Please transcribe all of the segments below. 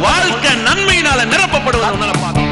வாழ்க்கை நன்மையினால நிரப்பப்படுவது உன்னால பார்க்க.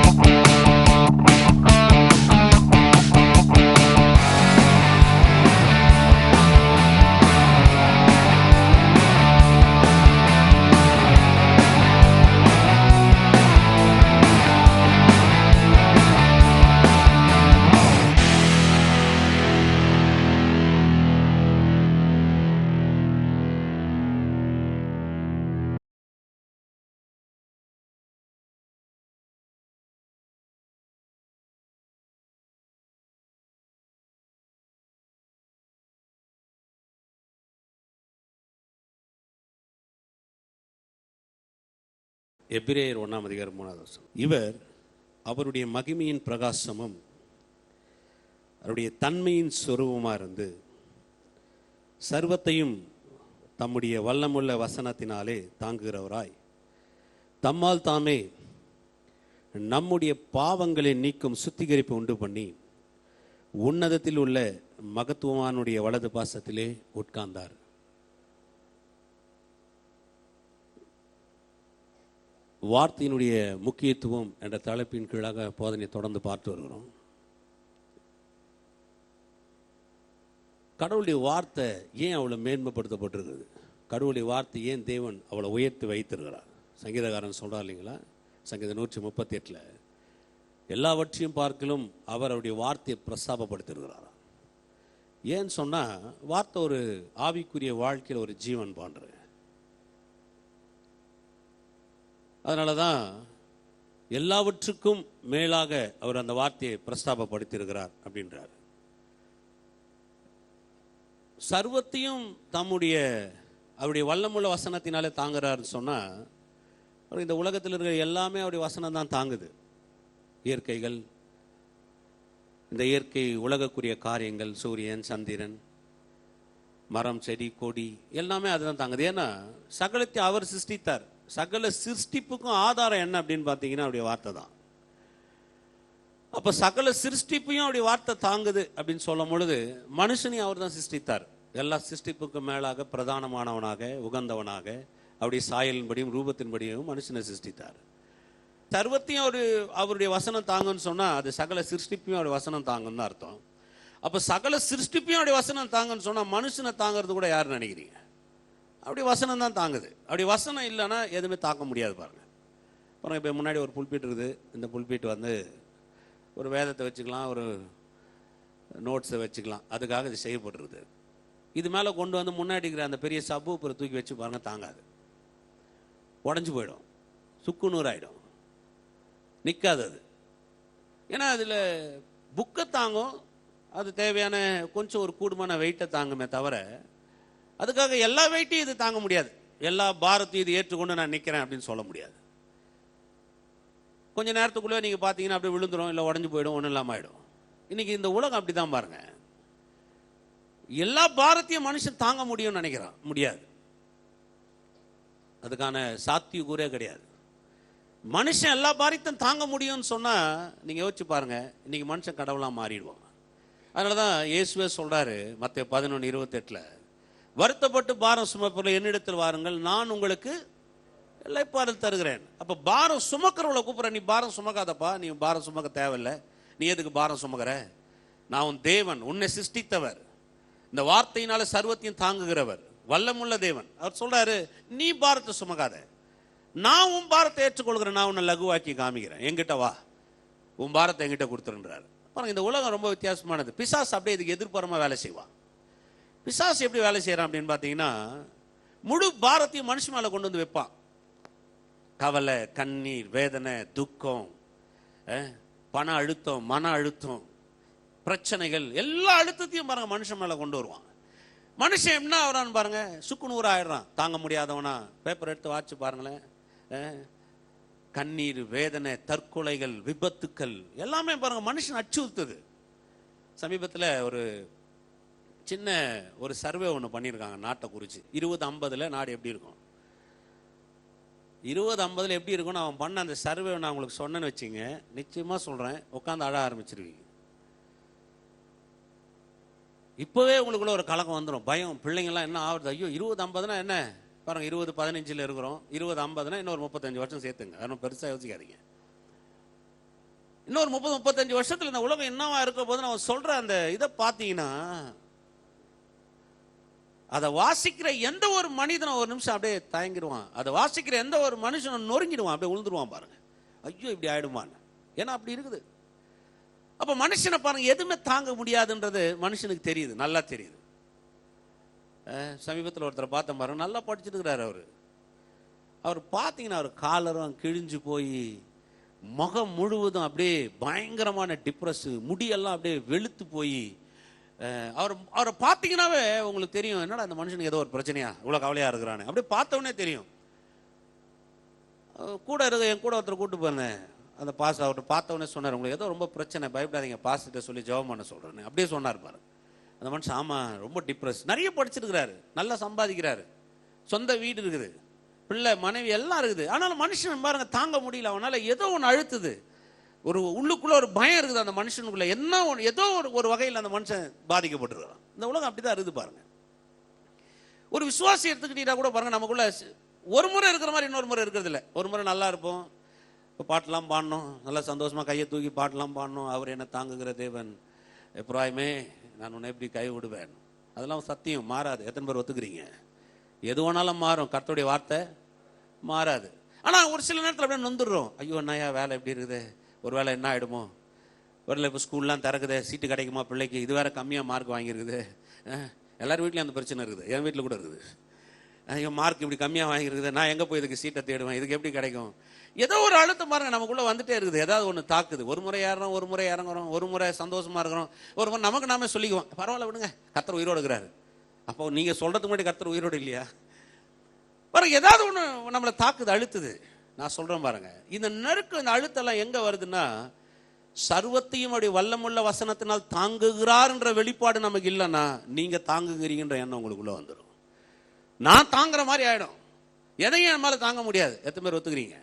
எபிரேயர் 1:3. இவர் அவருடைய மகிமையின் பிரகாசமும் அவருடைய தன்மையின் சொரூபமாக இருந்து சர்வத்தையும் தம்முடைய வல்லமுள்ள வசனத்தினாலே தாங்குகிறவராய் தம்மால் தாமே நம்முடைய பாவங்களை நீக்கும் சுத்திகரிப்பு உண்டு பண்ணி உன்னதத்தில் உள்ள மகத்துவமானுடைய வலது பாசத்திலே உட்கார்ந்தார். வார்த்தையினுடைய முக்கியத்துவம் என்ற தலைப்பின் கீழாக போதனை தொடர்ந்து பார்த்து வருகிறோம். கடவுளுடைய வார்த்தை ஏன் அவ்வளோ மேன்மைப்படுத்தப்பட்டிருக்குது? கடவுளுடைய வார்த்தை ஏன் தேவன் அவ்வளோ உயர்த்தி வைத்திருக்கிறார்? சங்கீதக்காரன் சொல்கிறார் இல்லைங்களா, சங்கீதம் 138, எல்லாவற்றையும் பார்க்கலும் அவர் அவருடைய வார்த்தையை பிரஸ்தாபப்படுத்திருக்கிறார். ஏன்னு சொன்னால், வார்த்தை ஒரு ஆவிக்குரிய வாழ்க்கையில் ஒரு ஜீவன் போன்ற. அதனால தான் எல்லாவற்றுக்கும் மேலாக அவர் அந்த வார்த்தையை பிரஸ்தாபப்படுத்தியிருக்கிறார் அப்படின்றார். சர்வத்தையும் அவருடைய வல்லமுள்ள வசனத்தினாலே தாங்குறாருன்னு சொன்னால், இந்த உலகத்தில் இருக்கிற எல்லாமே அவருடைய வசனம் தான் தாங்குது. இயற்கைகள், இந்த இயற்கை உலகக்குரிய காரியங்கள், சூரியன், சந்திரன், மரம், செடி, கொடி எல்லாமே அதுதான் தாங்குது. ஏன்னா சகலத்தை அவர் சிருஷ்டித்தார். சகல சிருஷ்டிப்புக்கும் ஆதாரம் என்ன அப்படின்னு பார்த்தீங்கன்னா அவருடைய வார்த்தை தான். அப்போ சகல சிருஷ்டிப்பையும் அவருடைய வார்த்தை தாங்குது அப்படின்னு சொல்லும் பொழுது, மனுஷனையும் அவர் தான் சிருஷ்டித்தார். எல்லா சிருஷ்டிப்புக்கும் மேலாக பிரதானமானவனாக, உகந்தவனாக, அவருடைய சாயலின்படியும் ரூபத்தின்படியும் மனுஷனை சிருஷ்டித்தார். சர்வத்தையும் அவருடைய வசனம் தாங்குன்னு சொன்னால், அது சகல சிருஷ்டிப்பையும் அவருடைய வசனம் தாங்குன்னு தான் அர்த்தம். அப்போ சகல சிருஷ்டிப்பையும் அவருடைய வசனம் தாங்குன்னு சொன்னால், மனுஷனை தாங்கிறது கூட யார் நினைக்கிறீங்க? அப்படி வசனம் தான் தாங்குது. அப்படி வசனம் இல்லைன்னா எதுவுமே தாக்க முடியாது. பாருங்கள், இப்போ முன்னாடி ஒரு புல்பீட் இருக்குது. இந்த புல்பீட் ஒரு வேதத்தை வச்சுக்கலாம், ஒரு நோட்ஸை வச்சுக்கலாம். அதுக்காக இது செய்யப்பட்டிருக்குது. இது மேலே கொண்டு முன்னாடி இருக்கிற அந்த பெரிய சப்பூப்பரை தூக்கி வச்சு பாருங்கள், தாங்காது, உடஞ்சி போயிடும், சுக்குநூறு ஆகிடும், நிற்காது அது. ஏன்னா அதில் புக்கை தாங்கும், அது தேவையான கொஞ்சம் ஒரு கூடுமான வெயிட்டை தாங்குமே தவிர, அதுக்காக எல்லா வெயிட்டையும் இது தாங்க முடியாது. எல்லா பாரத்தையும் இது ஏற்றுக்கொண்டு நான் நிற்கிறேன் அப்படின்னு சொல்ல முடியாது. கொஞ்சம் நேரத்துக்குள்ளே நீங்கள் பார்த்தீங்கன்னா அப்படியே விழுந்துடும், இல்லை உடஞ்சி போயிடும், ஒன்றும் இல்லாமல் ஆகிடும். இன்னைக்கு இந்த உலகம் அப்படி தான் பாருங்க. எல்லா பாரத்தையும் மனுஷன் தாங்க முடியும்னு நினைக்கிறான், முடியாது. அதுக்கான சாத்தியக்கூறே கிடையாது. மனுஷன் எல்லா பாரத்தையும் தாங்க முடியும்னு சொன்னால் நீங்கள் யோசிச்சு பாருங்க, இன்னைக்கு மனுஷன் கடவுளாக மாறிடுவான். அதனால தான் இயேசுவே சொல்கிறாரு மத்தேயு 11:28, வருத்தப்பட்டு பாரம் சுமப்பவர்கள் என்னிடத்தில் வாருங்கள், நான் உங்களுக்கு இளைப்பாறுதல் தருகிறேன். அப்போ பாரம் சுமக்கிறவளை கூப்பிட்ற, நீ பாரம் சுமக்காதப்பா, நீ பாரம் சுமக்க தேவையில்லை, நீ எதுக்கு பாரம் சுமக்கிற? நான் உன் தேவன், உன்னை சிருஷ்டித்தவர், இந்த வார்த்தையினால சர்வத்தையும் தாங்குகிறவர், வல்லமுள்ள தேவன். அவர் சொல்றாரு, நீ பாரத்தை சுமக்காத, நான் உன் பாரத்தை ஏற்றுக்கொள்கிறேன், நான் உன்னை லகுவாக்கி காமிக்கிறேன், என்கிட்ட வா, உன் பாரத்தை என்கிட்ட கொடுத்துருன்றாரு. பாருங்க, இந்த உலகம் ரொம்ப வித்தியாசமானது. பிசாசு அப்படியே இதுக்கு எதிர்ப்புறமா வேலை செய்வான். பிசாசு எப்படி வேலை செய்யறான் அப்படின்னு பார்த்தீங்கன்னா, முழு பாரத்தையும் மனுஷன் மேலே கொண்டு வந்து வைப்பான். கவலை, கண்ணீர், வேதனை, துக்கம், பண அழுத்தம், மன அழுத்தம், பிரச்சனைகள், எல்லா அழுத்தத்தையும் பாருங்க மனுஷன் மேலே கொண்டு வருவான். மனுஷன் என்ன ஆகிறான்னு பாருங்க, சுக்குநூறு ஆயிடுறான், தாங்க முடியாதவனா. பேப்பர் எடுத்து வாட்சி பாருங்களேன், கண்ணீர், வேதனை, தற்கொலைகள், விபத்துக்கள் எல்லாமே பாருங்க மனுஷன் அச்சுறுத்துது. சமீபத்தில் சின்ன ஒரு சர்வே ஒன்று பண்ணியிருக்காங்க நாட்டை குறித்து. 2050 நாடு எப்படி இருக்கும், 2050 எப்படி இருக்கும்னு அவன் பண்ண அந்த சர்வே நான் உங்களுக்கு சொன்னேன்னு வச்சுங்க, நிச்சயமாக சொல்கிறேன், உட்காந்து அழ ஆரம்பிச்சிருவீங்க. இப்போவே உங்களுக்குள்ள ஒரு கலக்கம் வந்துடும், பயம். பிள்ளைங்கள்லாம் என்ன ஆகுது, ஐயோ 2050 என்ன பாருங்க 20-15 இருக்கிறோம், 20-50னா இன்னொரு 35 வருஷம் சேர்த்துங்க. அதனால பெருசா யோசிக்காதீங்க. இன்னொரு 30-35 வருஷத்துல இந்த உலகம் என்னவா இருக்க போது நான் சொல்ற அந்த இதை பார்த்தீங்கன்னா, அதை வாசிக்கிற எந்த ஒரு மனிதனும் ஒரு நிமிஷம் அப்படியே தயங்கிடுவான். அதை வாசிக்கிற எந்த ஒரு மனுஷனும் நொறுங்கிடுவான், அப்படியே விழுந்துருவான். பாருங்க, ஐயோ இப்படி ஆயிடுமான்னு. ஏன்னா அப்படி இருக்குது. அப்ப மனுஷனை பாருங்க, எதுவுமே தாங்க முடியாதுன்றது மனுஷனுக்கு தெரியுது, நல்லா தெரியுது. சமீபத்தில் ஒருத்தரை பார்த்தேன் பாருங்க, நல்லா படிச்சுட்டு இருக்கிறாரு. அவர் பார்த்தீங்கன்னா அவர் காலரும் கிழிஞ்சு போய் முகம் முழுவதும் அப்படியே பயங்கரமான டிப்ரெஸ், முடியெல்லாம் அப்படியே வெளுத்து போய் அவரை பார்த்தீங்கன்னாவே உங்களுக்கு தெரியும், என்னடா அந்த மனுஷனுக்கு ஏதோ ஒரு பிரச்சனையா, இவ்வளோ கவலையா இருக்கிறானு. அப்படியே பார்த்தவொடனே தெரியும். என் கூட ஒருத்தர் கூட்டு போயிருந்தேன். அந்த பாஸ் அவர்கிட்ட பார்த்தவொடனே சொன்னார், உங்களுக்கு ஏதோ ரொம்ப பிரச்சனை, பயப்படாதீங்க, பாஸ்கிட்ட சொல்லி ஜெபம் பண்ண சொல்றேன்னு. அப்படியே சொன்னார் பாரு அந்த மனுஷன். ஆமா, ரொம்ப டிப்ரெஸ். நிறைய படிச்சிருக்கிறாரு, நல்லா சம்பாதிக்கிறாரு, சொந்த வீடு இருக்குது, பிள்ளை மனைவி எல்லாம் இருக்குது. ஆனாலும் மனுஷன் பாருங்க தாங்க முடியல. அவனால ஏதோ ஒன்று அழுத்துது, ஒரு உள்ளுக்குள்ள ஒரு பயம் இருக்குது அந்த மனுஷனுக்குள்ள. என்ன ஏதோ ஒரு வகையில் அந்த மனுஷன் பாதிக்கப்பட்டிருக்கிறான். இந்த உலகம் அப்படிதான் இருக்குது பாருங்க. ஒரு விசுவாசி எடுத்துக்கிட்டீங்கன்னா கூட பாருங்க, நமக்குள்ள ஒரு முறை இருக்கிற மாதிரி இன்னொரு முறை இருக்கிறது இல்லை. ஒரு முறை நல்லா இருப்போம், இப்போ பாட்டெல்லாம் பாடணும், நல்லா சந்தோஷமா கையை தூக்கி பாட்டெல்லாம் பாடணும், அவர் என்ன தாங்குகிற தேவன், எப்ராயிமே நான் உன்னை எப்படி கை விடுவேன். அதெல்லாம் சத்தியம் மாறாது. எத்தனை பேர் ஒத்துக்கிறீங்க? எது வேணாலும் மாறும், கர்த்தருடைய வார்த்தை மாறாது. ஆனால் ஒரு சில நேரத்தில் அப்படியே நொந்துடுறோம். ஐயோ என்னையா வேலை எப்படி இருக்குது, ஒரு வேலை என்ன ஆகிடுமோ, வரல இப்போ ஸ்கூல்லாம் திறக்குது, சீட்டு கிடைக்குமா பிள்ளைக்கு, இது வேற கம்மியாக மார்க் வாங்கியிருக்குது. எல்லாரும் வீட்லேயும் அந்த பிரச்சனை இருக்குது, என் வீட்டில் கூட இருக்குது. ஐயோ மார்க் இப்படி கம்மியாக வாங்கியிருக்குது, நான் எங்கே போய் இதுக்கு சீட்டை தேடுவேன், இதுக்கு எப்படி கிடைக்கும். ஏதோ ஒரு அழுத்தம் பாருங்க நமக்குள்ளே வந்துட்டே இருக்குது, ஏதாவது ஒன்று தாக்குது. ஒரு முறை ஏறுறோம், ஒரு முறை இறங்குறோம், ஒரு முறை சந்தோஷமா இருக்கிறோம், ஒரு முறை நமக்கு நாமே சொல்லிக்குவோம், பரவாயில்ல விடுங்க, கர்த்தர் உயிரோடு இருக்கிறாரு. அப்போ நீங்கள் சொல்கிறதுக்கு முன்னாடி கர்த்தர் உயிரோடு இல்லையா? பாருங்க, ஏதாவது ஒன்று நம்மளை தாக்குது, அழுத்துது. நான் சொல்கிறேன் பாருங்க, இந்த நெருக்கு, இந்த அழுத்தெல்லாம் எங்கே வருதுன்னா, சர்வத்தையும் அப்படி வல்லமுள்ள வசனத்தினால் தாங்குகிறார் என்ற வெளிப்பாடு நமக்கு இல்லைன்னா, நீங்கள் தாங்குகிறீங்கன்ற எண்ணம் உங்களுக்குள்ளே வந்துடும். நான் தாங்குற மாதிரி ஆகிடும். எதையும் என் மேலே தாங்க முடியாது. எத்தனை பேர் ஒத்துக்கிறீங்க?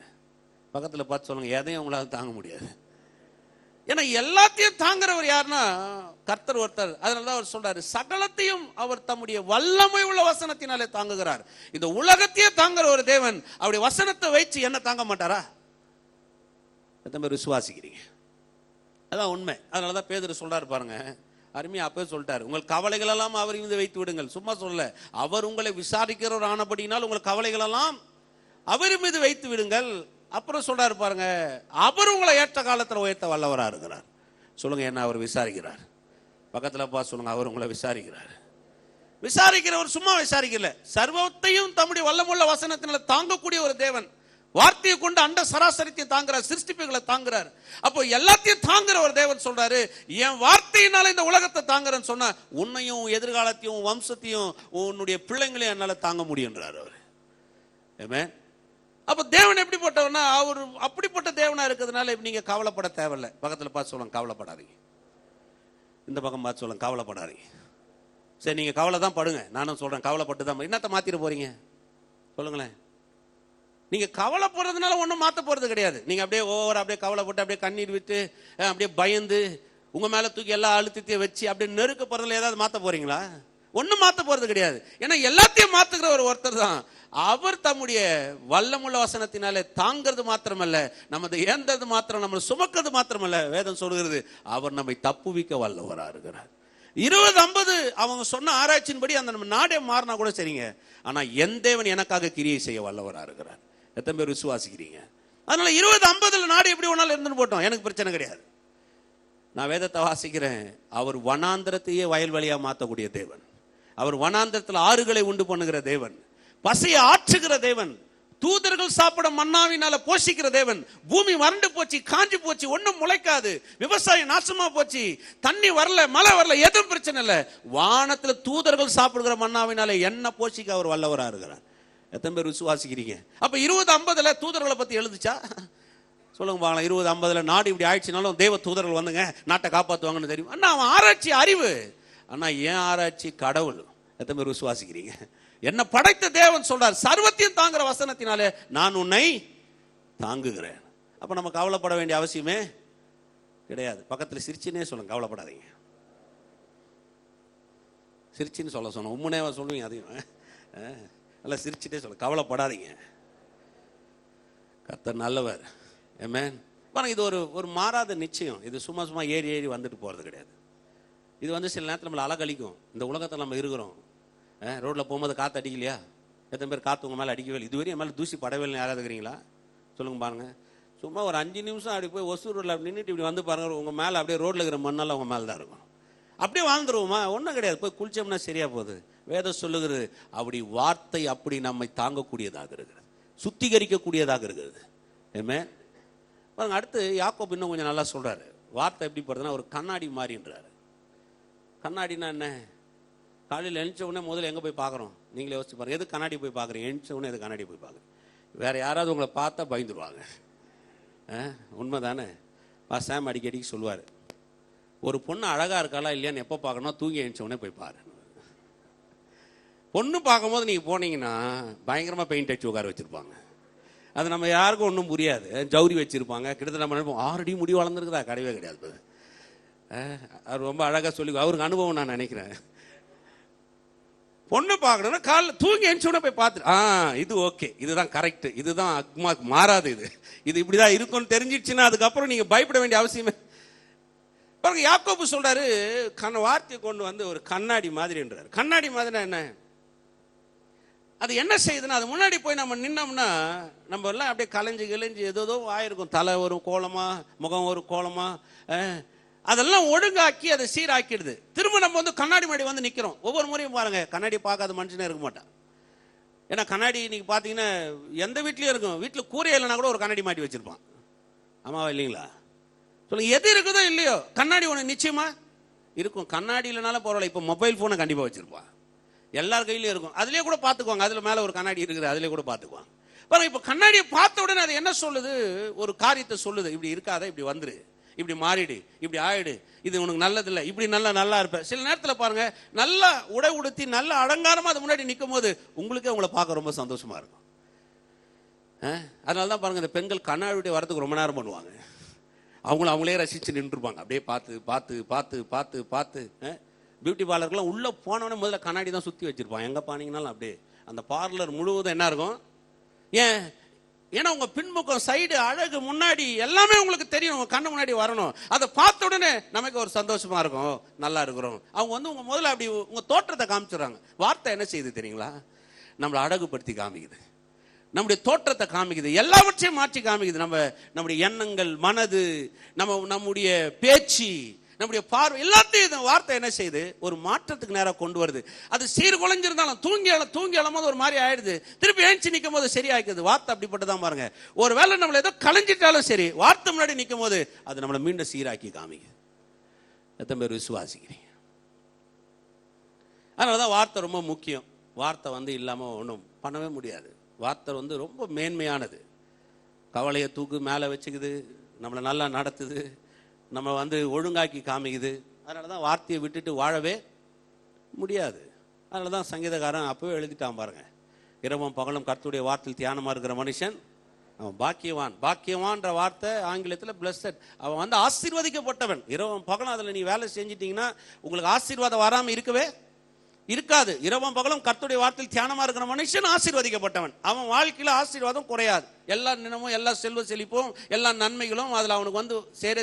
பக்கத்தில் பார்த்து சொல்லுங்க, எதையும் உங்களால் தாங்க முடியாது. ஏன்னா எல்லாத்தையும் தாங்குறவர் யாருன்னா கர்த்தர் ஒருத்தர். அதனாலதான் அவர் சொல்றாரு, சகலத்தையும் அவர் தம்முடைய வல்லமை உள்ள வசனத்தினாலே தாங்குகிறார். இந்த உலகத்தையே தாங்குற ஒரு தேவன் அவருடைய வசனத்தை வைத்து என்ன தாங்க மாட்டாரா? எத்தனை பேர் விசுவாசிக்கிறீங்க? அதான் உண்மை. அதனாலதான் பேதுரு சொல்றாரு பாருங்க, அருமையா அப்பவே சொல்லிட்டாரு, உங்கள் கவலைகள் எல்லாம் அவர் மீது வைத்து விடுங்கள். சும்மா சொல்ல, அவர் உங்களை விசாரிக்கிறவர் ஆனபடினால் உங்கள் கவலைகள் எல்லாம் அவர் மீது வைத்து விடுங்கள். அப்புறம் சொல்றாரு பாருங்க, அவர் உங்களை ஏற்ற காலத்தில் உயர்த்த வல்லவரா இருக்கிறார். சொல்லுங்க, என்ன அவர் விசாரிக்கிறார்? பக்கத்துல பார்த்து சொல்லுங்க, அவர் உங்களை விசாரிக்கிறார். விசாரிக்கிறவர் சும்மா விசாரிக்கல, சர்வத்தையும் தம்முடைய வல்லமுள்ள வசனத்தினால தாங்கக்கூடிய ஒரு தேவன். வார்த்தையை கொண்டு அண்ட சராசரித்தையும் தாங்குறார், சிருஷ்டிப்புகளை தாங்குறார். அப்போ எல்லாத்தையும் தாங்குற ஒரு தேவன் சொல்றாரு, என் வார்த்தையினால இந்த உலகத்தை தாங்குறேன்னு சொன்னா, உன்னையும் எதிர்காலத்தையும் வம்சத்தையும் உன்னுடைய பிள்ளைங்களையும் என்னால தாங்க முடியுன்றார் அவர். ஆமென். அப்ப தேவன் எப்படிப்பட்டவனா, அவர் அப்படிப்பட்ட தேவனா இருக்கிறதுனால நீங்க கவலைப்பட தேவையில்லை. பக்கத்துல பார்த்து சொல்லுங்க, கவலைப்படாதீங்க. இந்த பக்கம் பார்த்து சொல்லுங்க, கவலைப்படாதீங்க. சரி, நீங்க கவலை தான் படுங்க, நானும் சொல்றேன், கவலைப்பட்டு தான். என்னத்தை மாத்திர போறீங்க சொல்லுங்களேன்? நீங்க கவலைப்படுறதுனால ஒன்றும் மாற்ற போறது கிடையாது. நீங்க அப்படியே ஓவரா அப்படியே கவலைப்பட்டு அப்படியே கண்ணீர் விட்டு அப்படியே பயந்து உங்க மேல தூக்கி எல்லா அழுத்தத்தையும் வச்சு அப்படியே நெருக்க போறதுல ஏதாவது மாற்ற போறீங்களா? ஒன்றும் மாற்ற போறது கிடையாது. ஏன்னா எல்லாத்தையும் மாத்துக்கிற ஒருத்தர் தான். அவர் தம்முடைய வல்லமுள்ள வசனத்தினாலே தாங்கிறது மாத்திரமல்ல, நமது ஏந்தது மாத்திரம், நம்ம சுமக்கிறது மாத்திரமல்ல, வேதம் சொல்கிறது அவர் நம்மை தப்புவிக்க வல்லவரா இருக்கிறார். 20-50 அவங்க சொன்ன ஆராய்ச்சியின்படி அந்த நம்ம நாடே மாறினா கூட சரிங்க, ஆனா என் தேவன் எனக்காக கிரியை செய்ய வல்லவரா இருக்கிறார். எத்தனை பேர் விசுவாசிக்கிறீங்க? அதனால 20-50 நாடு எப்படி ஒன்னாலும் இருந்துன்னு போட்டோம், எனக்கு பிரச்சனை கிடையாது. நான் வேதத்தை வாசிக்கிறேன், அவர் வனாந்திரத்தையே வயல்வெளியா மாற்றக்கூடிய தேவன். அவர் வனாந்திரத்தில் ஆறுகளை உண்டு பண்ணுகிற தேவன், பசியை ஆற்றுகிற தேவன், தூதர்கள் சாப்பிட மன்னாவினால போஷிக்கிற தேவன். பூமி வறண்டு போச்சு, காஞ்சி போச்சு, ஒன்னும் முளைக்காது, விவசாயம் நாசமா போச்சு, தண்ணி வரல, மழை வரல, எதுவும் பிரச்சனை இல்லை. வானத்துல தூதர்கள் சாப்பிடுகிற மன்னாவினால என்ன போஷிக்க அவர் வல்லவரா இருக்கிறார். எத்தனை பேர் விசுவாசிக்கிறீங்க? அப்ப 20-50 தூதர்களை பத்தி எழுதுச்சா? சொல்லுங்க பாக்கலாம். 20-50 நாடு இப்படி ஆயிடுச்சுனாலும் தேவ தூதர்கள் வந்துங்க நாட்டை காப்பாற்றுவாங்கன்னு தெரியும். அண்ணா அவன் ஆராய்ச்சி அறிவு, ஆனா ஏன் ஆராய்ச்சி கடவுள். எத்தனை பேர் விசுவாசிக்கிறீங்க? என்ன படைத்த தேவன் சொல்றார், சர்வத்தையும் தாங்குற வசனத்தினாலே நான் உன்னை தாங்குகிறேன். அப்ப நம்ம கவலைப்பட வேண்டிய அவசியமே கிடையாது. பக்கத்துல சிரிச்சுனே சொல்லுங்க, கவலைப்படாதீங்க. சிரிச்சின்னு சொல்ல சொன்ன உண்மையாக சொல்லுவீங்க. அதையும் நல்லா சிரிச்சுட்டே சொல்ல, கவலைப்படாதீங்க, கர்த்தர் நல்லவர். ஆமென். பாருங்க, இது ஒரு மாறாத நிச்சயம். இது சும்மா சும்மா ஏறி வந்துட்டு போகிறது கிடையாது. இது சில நேரத்தில் நம்மளை அலகழிக்கும். இந்த உலகத்தில் நம்ம இருக்கிறோம். ரோட்டில் போகும்போது காற்று அடிக்கலையா? எத்தனை பேர் காற்று உங்கள் மேலே அடிக்கவே இல்லை? இதுவரையும் என் மேலே தூசி படவே இல்லை யாராவது இருக்கிறீங்களா? சொல்லுங்க பாருங்க. சும்மா ஒரு 5 நிமிஷம் அப்படி போய் ஒசூர் ரோட்டில் அப்படி நின்றுட்டு இப்படி வந்து பாருங்க, உங்கள் மேலே அப்படியே ரோட்டில் இருக்கிற மண்ணெல்லாம் உங்கள் மேலே தான் இருக்கும். அப்படியே வாழ்ந்துருவோமா? ஒன்றும் கிடையாது. போய் குளிச்சோம்னா சரியா போகுது. வேதம் சொல்லுகிறது, அப்படி வார்த்தை அப்படி நம்மை தாங்கக்கூடியதாக இருக்கிறது, சுத்திகரிக்கக்கூடியதாக இருக்கிறது. ஆமென். பாருங்க, அடுத்து யாக்கோபு இன்னும் கொஞ்சம் நல்லா சொல்றாரு. வார்த்தை எப்படி போறதுன்னா ஒரு கண்ணாடி மாதிரின்றாரு. கண்ணாடினா என்ன? காலையில் எழுந்த உடனே முதல்ல எங்கே போய் பார்க்குறோம்? நீங்களே யோசிச்சு பாருங்க. எது கண்ணாடி போய் பார்க்குறீங்க? எழுந்த உடனே எது கண்ணாடி போய் பார்க்குறீங்க? வேற யாராவது உங்களை பார்த்தா பயந்துருவாங்க. உண்மை தானே? சாம் அடிக்கடிக்கு சொல்லுவார், ஒரு பொண்ணு அழகாக இருக்காளா இல்லையான்னு எப்போ பார்க்கணும்? தூங்கி எழுந்த உடனே போய் பாரு. பொண்ணு பார்க்கும்போது நீங்கள் போனீங்கன்னா பயங்கரமாக பெயிண்ட் அடிச்சு உட்கார வச்சுருப்பாங்க. அது நம்ம யாருக்கும் ஒன்றும் புரியாது. ஜவுரி வச்சுருப்பாங்க. கிட்டத்தட்ட நம்ம நினைப்போம் 6 அடி முடி வளர்ந்துருக்குதா? கிடையவே கிடையாது. அவர் ரொம்ப அழகாக சொல்லி, அவருக்கு அனுபவம் நான் நினைக்கிறேன். பொண்ணு பார்க்கணும்னா காலைல தூங்கி எழுந்தோட போய் பார்த்துட்டு, இது ஓகே, இதுதான் கரெக்ட், இதுதான் அக்மாக்கு மாறாது, இது இப்படிதான் இருக்கும்னு தெரிஞ்சிடுச்சுன்னா அதுக்கப்புறம் நீங்க பயப்பட வேண்டிய அவசியமே பாருங்க. யாக்கோபு சொல்றாரு, வார்த்தையை கொண்டு ஒரு கண்ணாடி மாதிரின்றாரு. கண்ணாடி மாதிரி என்ன? அது என்ன செய்யுதுன்னா, அது முன்னாடி போய் நம்ம நின்னோம்னா நம்ம எல்லாம் அப்படியே கலைஞ்சு ஏதோ ஆயிருக்கும். தலை ஒரு கோலமா, முகம் ஒரு கோலமா, அதெல்லாம் ஒழுங்காக்கி அதை சீராக்கிடுது. திரும்ப நம்ம கண்ணாடி முன்னாடி நிக்கிறோம். ஒவ்வொரு முறையும் பாருங்க, கண்ணாடி பார்க்காத மனுஷனே இருக்க மாட்டான். ஏன்னா கண்ணாடி நீங்க பாத்தீங்கன்னா எந்த வீட்லயும் இருக்கும். வீட்டுல கூரை இல்லைன்னா கூட ஒரு கண்ணாடி மாட்டி வச்சிருப்பான். ஆமாவா இல்லைங்களா? சொல்லுங்க, எது இருக்குதோ இல்லையோ கண்ணாடி ஒண்ணு நிச்சயமா இருக்கும். கண்ணாடி இல்லைனாலும் பரவாயில்ல, இப்ப மொபைல் போனை கண்டிப்பா வச்சிருப்பான். எல்லார் கையிலயும் இருக்கும். அதுலயே கூட பாத்துக்குவாங்க. அதுல மேல ஒரு கண்ணாடி இருக்குது, அதுலயே கூட பாத்துக்குவாங்க. பாருங்க, இப்ப கண்ணாடியை பார்த்த உடனே அது என்ன சொல்லுது? ஒரு காரியத்தை சொல்லுது. இப்படி இருக்காத, இப்படி வந்துரு, இப்படி மாறிடு, இப்படி ஆயிடு, இது உனக்கு நல்லது இல்லை, இப்படி நல்லா இருப்ப. சில நேரத்தில் பாருங்க, நல்லா உடை உடுத்தி நல்ல அலங்காரமா அது முன்னாடி நிற்கும் போது உங்களுக்கே உங்களை பார்க்க ரொம்ப சந்தோஷமா இருக்கும். அதனாலதான் பாருங்க, இந்த பெண்கள் கண்ணாடி வரதுக்கு ரொம்ப நேரம் பண்ணுவாங்க. அவங்களே ரசிச்சு நின்றுருப்பாங்க. அப்படியே பார்த்து பார்த்து பார்த்து பார்த்து பார்த்து. பியூட்டி பார்லருக்குலாம் உள்ள போனவனே முதல்ல கண்ணாடி தான் சுத்தி வச்சிருப்பான். எங்க பானீங்கன்னாலும் அப்படியே அந்த பார்லர் முழுவதும் என்ன இருக்கும்? ஏன்னா உங்க பின்பக்கம் சைடு அழகு முன்னாடி எல்லாமே உங்களுக்கு தெரியும். உங்க கண்ணு முன்னாடி வரணும். அதை பார்த்த உடனே நமக்கு ஒரு சந்தோஷமா இருக்கும், நல்லா இருக்கிறோம். அவங்க உங்க முதல்ல அப்படி உங்க தோற்றத்தை காமிச்சுறாங்க. வார்த்தை என்ன செய்யுது தெரியுங்களா? நம்மளை அழகுபடுத்தி காமிக்குது, நம்முடைய தோற்றத்தை காமிக்குது, எல்லாவற்றையும் மாற்றி காமிக்குது. நம்முடைய எண்ணங்கள், மனது, நம்முடைய பேச்சு, நம்முடைய பார்வை, எல்லாத்தையும் இந்த வார்த்தை என்ன செய்யுது? ஒரு மாற்றத்துக்கு நேரம் கொண்டு வருது. அது சீர்குலைஞ்சிருந்தாலும் தூங்கி எழும்போது ஒரு மாதிரி ஆயிடுது. திருப்பி எழுச்சி நிற்கும் போது சரியாக்குது. வார்த்தை அப்படிப்பட்டதான் பாருங்க. ஒரு வேளை நம்மளை ஏதோ கலைஞ்சிட்டாலும் சரி, வார்த்தை முன்னாடி நிற்கும் போது அது நம்மளை மீண்டும் சீராக்கி காமிக்குது. எத்தனை பேர் விசுவாசிக்கிறீங்க? அதனாலதான் வார்த்தை ரொம்ப முக்கியம். வார்த்தை இல்லாம ஒன்றும் பண்ணவே முடியாது. வார்த்தை ரொம்ப மேன்மையானது. கவலையை தூக்கு மேலே வச்சுக்குது, நம்மளை நல்லா நடத்துது, நம்ம ஒழுங்காக்கி காமிக்குது. அதனாலதான் வார்த்தையை விட்டுட்டு வாழவே முடியாது. அதனாலதான் சங்கீதக்காரன் அப்பவே எழுதிட்டான் பாருங்க, இரவும் பகலும் கர்த்தருடைய வார்த்தையில் தியானமா இருக்கிற மனுஷன் அவன் பாக்கியவான். பாக்கியவான்ற வார்த்தை ஆங்கிலத்தில் பிளஸட். அவன் ஆசீர்வதிக்கப்பட்டவன். இரவும் பகலும் அதுல நீ வேலை செஞ்சிட்டீங்கன்னா உங்களுக்கு ஆசீர்வாதம் வராம இருக்கவே இருக்காது. இரவும் பகலும் கர்த்தருடைய வார்த்தையில் தியானமா இருக்கிற மனுஷன் ஆசீர்வதிக்கப்பட்டவன். அவன் வாழ்க்கையில ஆசீர்வாதம் குறையாது. எல்லா நிலமும், எல்லா செல்வ செழிப்பும், எல்லா நன்மைகளும் அதுல அவனுக்கு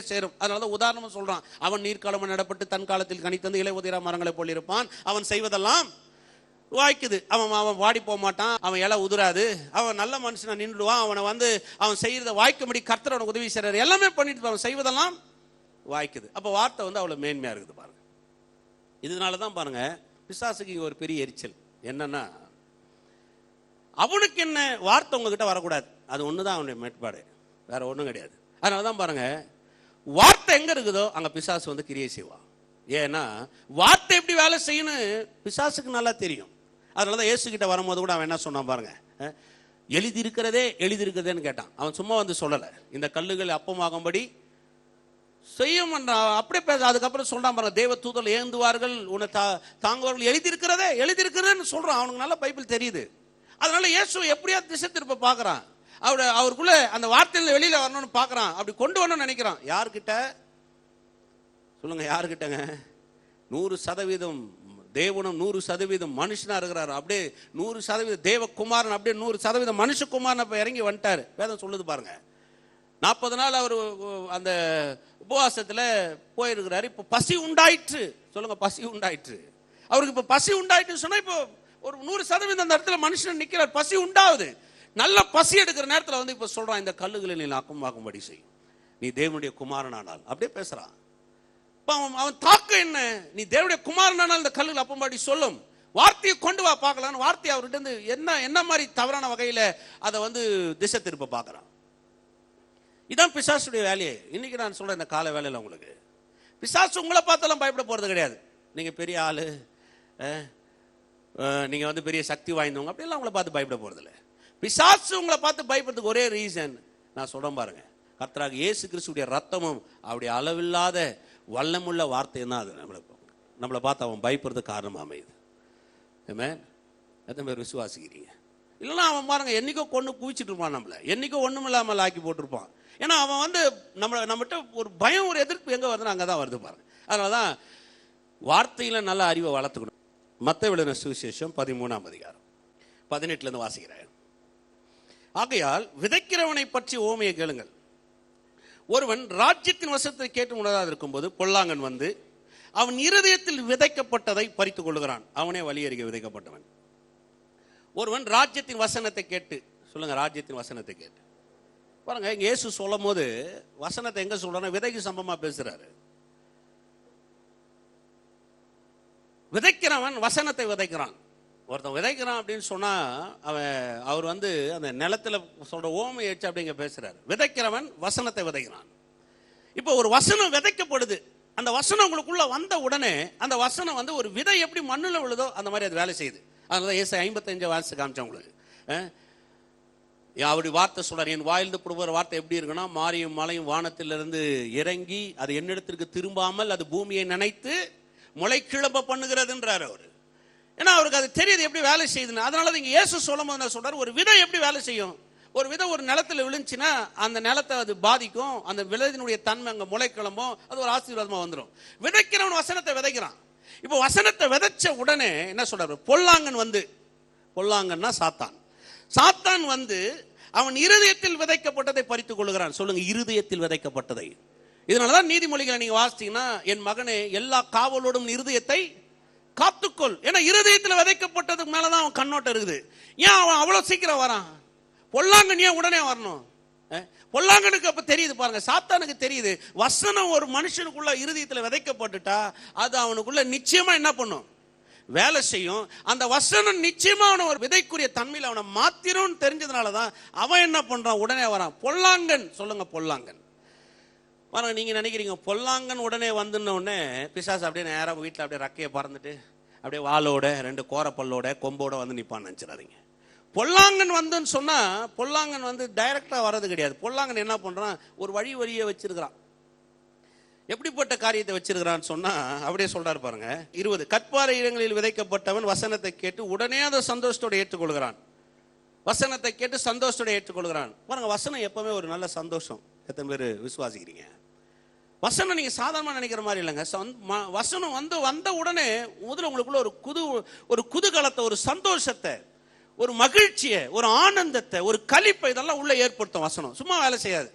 சேரும். அதனாலதான் உதாரணமா சொல்றான், அவன் நீர்க்காலம் நடப்பட்டு தன் காலத்தில் கனித்தந்து இலை உதிரா மரங்களை போல் இருப்பான். அவன் செய்வதெல்லாம் வாய்க்குது. அவன் வாடி போக மாட்டான், அவன் இலை உதிராது, அவன் நல்ல மனுஷனா நின்றுடுவான். அவன் செய்யறத வாய்க்கும்படி கர்த்தர் அவனுக்கு உதவி செய்யறாரு. எல்லாமே பண்ணிட்டு அவன் செய்வதெல்லாம் வாய்க்குது. அப்ப வார்த்தை அவ்வளவு மேன்மையா இருக்குது பாருங்க. இதனாலதான் பாருங்க, பிசாசுக்கு ஒரு பெரிய எரிச்சல் என்னன்னா, அவனுக்கு என்ன வார்த்தை உங்ககிட்ட வரக்கூடாது. அது ஒண்ணுதான் அவனுடைய மேற்பாடு, வேற ஒண்ணும் கிடையாது. அதனாலதான் பாருங்க, வார்த்தை எங்க இருக்குதோ அங்க பிசாசு கிரியை செய்வான். ஏன்னா வார்த்தை எப்படி வேலை செய்யணும் பிசாசுக்கு நல்லா தெரியும். அதனாலதான் இயேசு கிட்ட வரும்போது கூட அவன் என்ன சொன்னான் பாருங்க, எழுதியிருக்கிறதேன்னு கேட்டான். அவன் சும்மா சொல்லல, இந்த கல்லுகள் அப்பமாகும்படி செய்யும் அப்படியே பேச. அதுக்கப்புறம் சொல்றான் பாருங்க, தேவ தூதர்கள் ஏந்துவார்கள், உன்னை தாங்குவார்கள், எழுதியிருக்கிறதுன்னு சொல்றான். அவனுக்கு நல்ல பைபிள் தெரியுது. அதனால இயேசு எப்படியா திசை திருப்ப பாக்குறான். அவருக்குள்ள அந்த வார்த்தையில வெளியில வரணும்னு பாக்குறான். அப்படி கொண்டு வரணும்னு நினைக்கிறான். யாருக்கிட்ட சொல்லுங்க? யாருக்கிட்டங்க? 100% தேவனும் 100% மனுஷனா இருக்கிறாரு. அப்படியே 100% தேவகுமாரன், அப்படியே 100% மனுஷகுமாரன் அப்ப இறங்கி வந்துட்டாரு. வேதம் சொல்லுது பாருங்க. 40 நாள் அவர் அந்த உபவாசத்துல போயிருக்கிறாரு. இப்போ பசி உண்டாயிற்று. சொல்லுங்க, பசி உண்டாயிற்று. அவருக்கு இப்போ பசி உண்டாயிட்டு சொன்னா இப்போ ஒரு 100% அந்த இடத்துல மனுஷன் நிக்கிறார். பசி உண்டாகுது. நல்ல பசி எடுக்கிற நேரத்தில் வந்து இப்ப சொல்றான், இந்த கல்லுகளை நீ அப்பமாக்கும்படி செய்யும், நீ தேவனுடைய குமாரனானால். அப்படியே பேசுறான். அவன் தாக்கம் என்ன? நீ தேவனுடைய குமாரனானால் இந்த கல்லுகள் அப்பமாடி சொல்லும். வார்த்தையை கொண்டு வா பார்க்கலாம். வார்த்தையை அவர்கிட்ட இருந்து என்ன மாதிரி தவறான வகையில அதை வந்து திசை திருப்ப பார்க்கறான். இதான் பிசாசுடைய வேலையே. இன்னைக்கு நான் சொல்றேன், இந்த கால வேலையில உங்களுக்கு பிசாசு உங்களை பார்த்தாலும் பயப்பட போறது கிடையாது. நீங்க பெரிய ஆளு, நீங்க வந்து பெரிய சக்தி வாய்ந்தவங்க, அப்படியெல்லாம் உங்களை பார்த்து பயப்பட போறது இல்லை. பிசாசு உங்களை பார்த்து பயப்படுறதுக்கு ஒரே ரீசன் நான் சொல்றேன் பாருங்க, கர்த்தராகிய இயேசு கிறிஸ்துடைய ரத்தமும் அவருடைய அளவில்லாத வல்லமுள்ள வார்த்தையும் தான் அது நம்மளை பார்த்து அவன் பயப்படுறதுக்கு காரணமாக அமையுது. ஆமென். எத்தனை பேர் விசுவாசிக்கிறீங்க? இல்லைன்னா அவன் பாருங்க என்னைக்கோ கொண்டு குவிச்சிட்டு இருப்பான், நம்மளை என்னைக்கோ ஒன்றும் இல்லாமல் ஆக்கி போட்டிருப்பான். ஏன்னா அவன் வந்து நம்மகிட்ட ஒரு பயம், ஒரு எதிர்ப்பு எங்கே வருதுன்னு அங்கே தான் வருது பாருங்க. அதனால தான் வார்த்தையில் நல்ல அறிவை வளர்த்துக்கணும். மத்தேயு எழுதின சுவிசேஷம் 13ஆம் அதிகாரம் 18 வாசிக்கிறேன். ஆகையால் விதைக்கிறவனை பற்றி ஓமையை கேளுங்கள். ஒருவன் ராஜ்யத்தின் வசனத்தை கேட்டு உணராது இருக்கும்போது பொல்லாங்கன் வந்து அவன் இருதயத்தில் விதைக்கப்பட்டதை பறித்துக் கொள்ளுகிறான். அவனே வழி அறிக்கை விதைக்கப்பட்டவன். ஒருவன் ராஜ்யத்தின் வசனத்தை கேட்டு, சொல்லுங்க, ராஜ்யத்தின் வசனத்தை கேட்டு பாருங்க. இங்க இயேசு சொல்லும் போது வசனத்தை எங்க சொல்றாரு? விதைக்கு சம்பந்தமா பேசுறாரு. விதைக்கிறவன் வசனத்தை விதைக்கிறான். ஒருத்தன் விதைக்கிறான் அப்படின்னு சொன்னா அவர் வந்து அந்த நிலத்துல சொல்ற ஓமையை வச்சு அப்படிங்க பேசுறாரு. விதைக்கிறவன் வசனத்தை விதைக்கிறான். இப்போ ஒரு வசனம் விதைக்கப்படுது. அந்த வசனம் உங்களுக்குள்ள வந்த உடனே அந்த வசனம் வந்து ஒரு விதை எப்படி மண்ணுல விழுதோ அந்த மாதிரி அது வேலை செய்யுது. அதனால ஏசாயா 55 வாசி காமிச்சேன் உங்களுக்கு. அவருடைய வார்த்தை சொல்றாரு, என் வாயிலிருந்து புடுகிற வார்த்தை எப்படி இருக்குன்னா, மாரியும் மலையும் வானத்திலிருந்து இறங்கி அது என்னிடத்திற்கு திரும்பாமல் அது பூமியை நினைத்து முளை கிளம்ப பண்ணுகிறதுன்றார் அவரு. ஏன்னா அவருக்கு அது தெரியுது எப்படி வேலை செய்யுதுன்னு. அதனால இங்க இயேசு சொல்லும் போது சொல்றாரு, ஒரு விதை எப்படி வேலை செய்யும்? ஒரு விதை ஒரு நிலத்துல விழுந்துச்சுன்னா அந்த நிலத்தை அது பாதிக்கும். அந்த விதையினுடைய தன்மை அங்க முளை கிளம்பும். அது ஒரு ஆசீர்வாதமா வந்துடும். விதைக்கிறவன் வசனத்தை விதைக்கிறான். இப்போ வசனத்தை விதைச்ச உடனே என்ன சொல்றாரு? பொல்லாங்கன் வந்து, பொல்லாங்கன்னா சாத்தான், சாத்தான் வந்து அவன் இருதயத்தில் விதைக்கப்பட்டதை பறித்துக் கொள்ளுகிறான். சொல்லுங்க, இருதயத்தில் விதைக்கப்பட்டதை. இதனாலதான் நீதிமொழிகளை நீங்க வாசிச்சீங்கன்னா, என் மகனே எல்லா காவலோடும் இருதயத்தை காத்துக்கொள். ஏன்னா இருதயத்தில் விதைக்கப்பட்டதுக்கு மேலதான் அவன் கண்ணோட்டம் இருக்குது. ஏன் அவன் அவ்வளவு சீக்கிரம் வரான்? பொல்லாங்கன் ஏன் உடனே வரணும்? பொல்லாங்கனுக்கு அப்ப தெரியுது பாருங்க, சாத்தானுக்கு தெரியுது, வசனம் ஒரு மனுஷனுக்குள்ள இருதயத்தில் விதைக்கப்பட்டுட்டா அது அவனுக்குள்ள நிச்சயமா என்ன பண்ணும்? வேலை செய்யும். அந்த வசனம் நிச்சயமா அவனை ஒரு விதைக்குரிய தன்மையில் அவனை மாத்திரும் தெரிஞ்சதுனாலதான் அவன் என்ன பண்றான்? உடனே வரான். பொல்லாங்கன், சொல்லுங்க, பொல்லாங்கன். பாருங்க, நீங்க நினைக்கிறீங்க பொல்லாங்கன் உடனே வந்துன உடனே பிசாசு அப்படியே நேரம் வீட்டில் அப்படியே ரக்கையை பறந்துட்டு அப்படியே வாளோட 2 கோரப்பல்லோட கொம்போட வந்து நிப்பான்னு நினைச்சிடாதீங்க. பொல்லாங்கன் வந்துன்னு சொன்னா பொல்லாங்கன் வந்து டைரக்டா வர்றது கிடையாது. பொல்லாங்கன் என்ன பண்றான்? ஒரு வழியை வச்சிருக்கிறான். எப்படிப்பட்ட காரியத்தை வச்சிருக்கிறான்னு சொன்னா அப்படியே சொல்றாரு பாருங்க. 20 கற்பாறை இடங்களில் விதைக்கப்பட்டவன் வசனத்தை கேட்டு உடனே அதை சந்தோஷத்தோட ஏற்றுக்கொள்கிறான். வசனத்தை கேட்டு சந்தோஷத்தோட ஏற்றுக்கொள்கிறான். பாருங்க, வசனம் எப்பவுமே ஒரு நல்ல சந்தோஷம். எத்தனை பேர் விசுவாசிக்கிறீங்க? வசனம் நீங்க சாதாரணமா நினைக்கிற மாதிரி இல்லைங்க. வசனம் வந்த உடனே முதல்ல உங்களுக்குள்ள ஒரு குதூகலத்தை, ஒரு சந்தோஷத்தை, ஒரு மகிழ்ச்சியை, ஒரு ஆனந்தத்தை, ஒரு களிப்பை இதெல்லாம் உள்ள ஏற்படுத்தும் வசனம். சும்மா வேலை செய்யாது.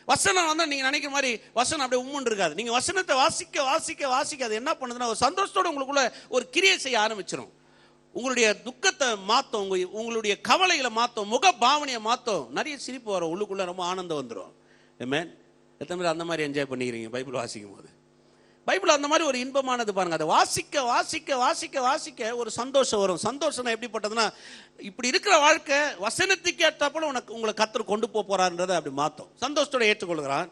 வசனம் வந்து நீங்க நினைக்கிற மாதிரி வசனம் அப்படியே உம்முன்னு இருக்காது. நீங்க வசனத்தை வாசிக்க வாசிக்க வாசிக்க அது என்ன பண்ணுதுன்னா ஒரு சந்தோஷத்தோட உங்களுக்குள்ள ஒரு கிரியை செய்ய ஆரம்பிச்சிடும். உங்களுடைய துக்கத்தை மாத்தம், உங்களுடைய கவலைகளை மாத்தம், முக பாவனையை மாத்தம். நிறைய சிரிப்பு வரும், உள்ளுக்குள்ள ரொம்ப ஆனந்தம் வந்துடும். ஆமென். எத்தனை பேர் அந்த மாதிரி என்ஜாய் பண்ணிக்கிறீங்க பைபிள் வாசிக்கும் போது? பைபிள் அந்த மாதிரி ஒரு இன்பமானது பாருங்க. அதை வாசிக்க வாசிக்க வாசிக்க வாசிக்க ஒரு சந்தோஷம் வரும். சந்தோஷம் எப்படிப்பட்டதுன்னா, இப்படி இருக்கிற வாழ்க்கை வசனத்துக்கு ஏற்றாப்போல உங்களை கர்த்தர் கொண்டு போறாருன்றதை அப்படி மாத்தம். சந்தோஷத்தோட ஏற்றுக்கொள்கிறான்.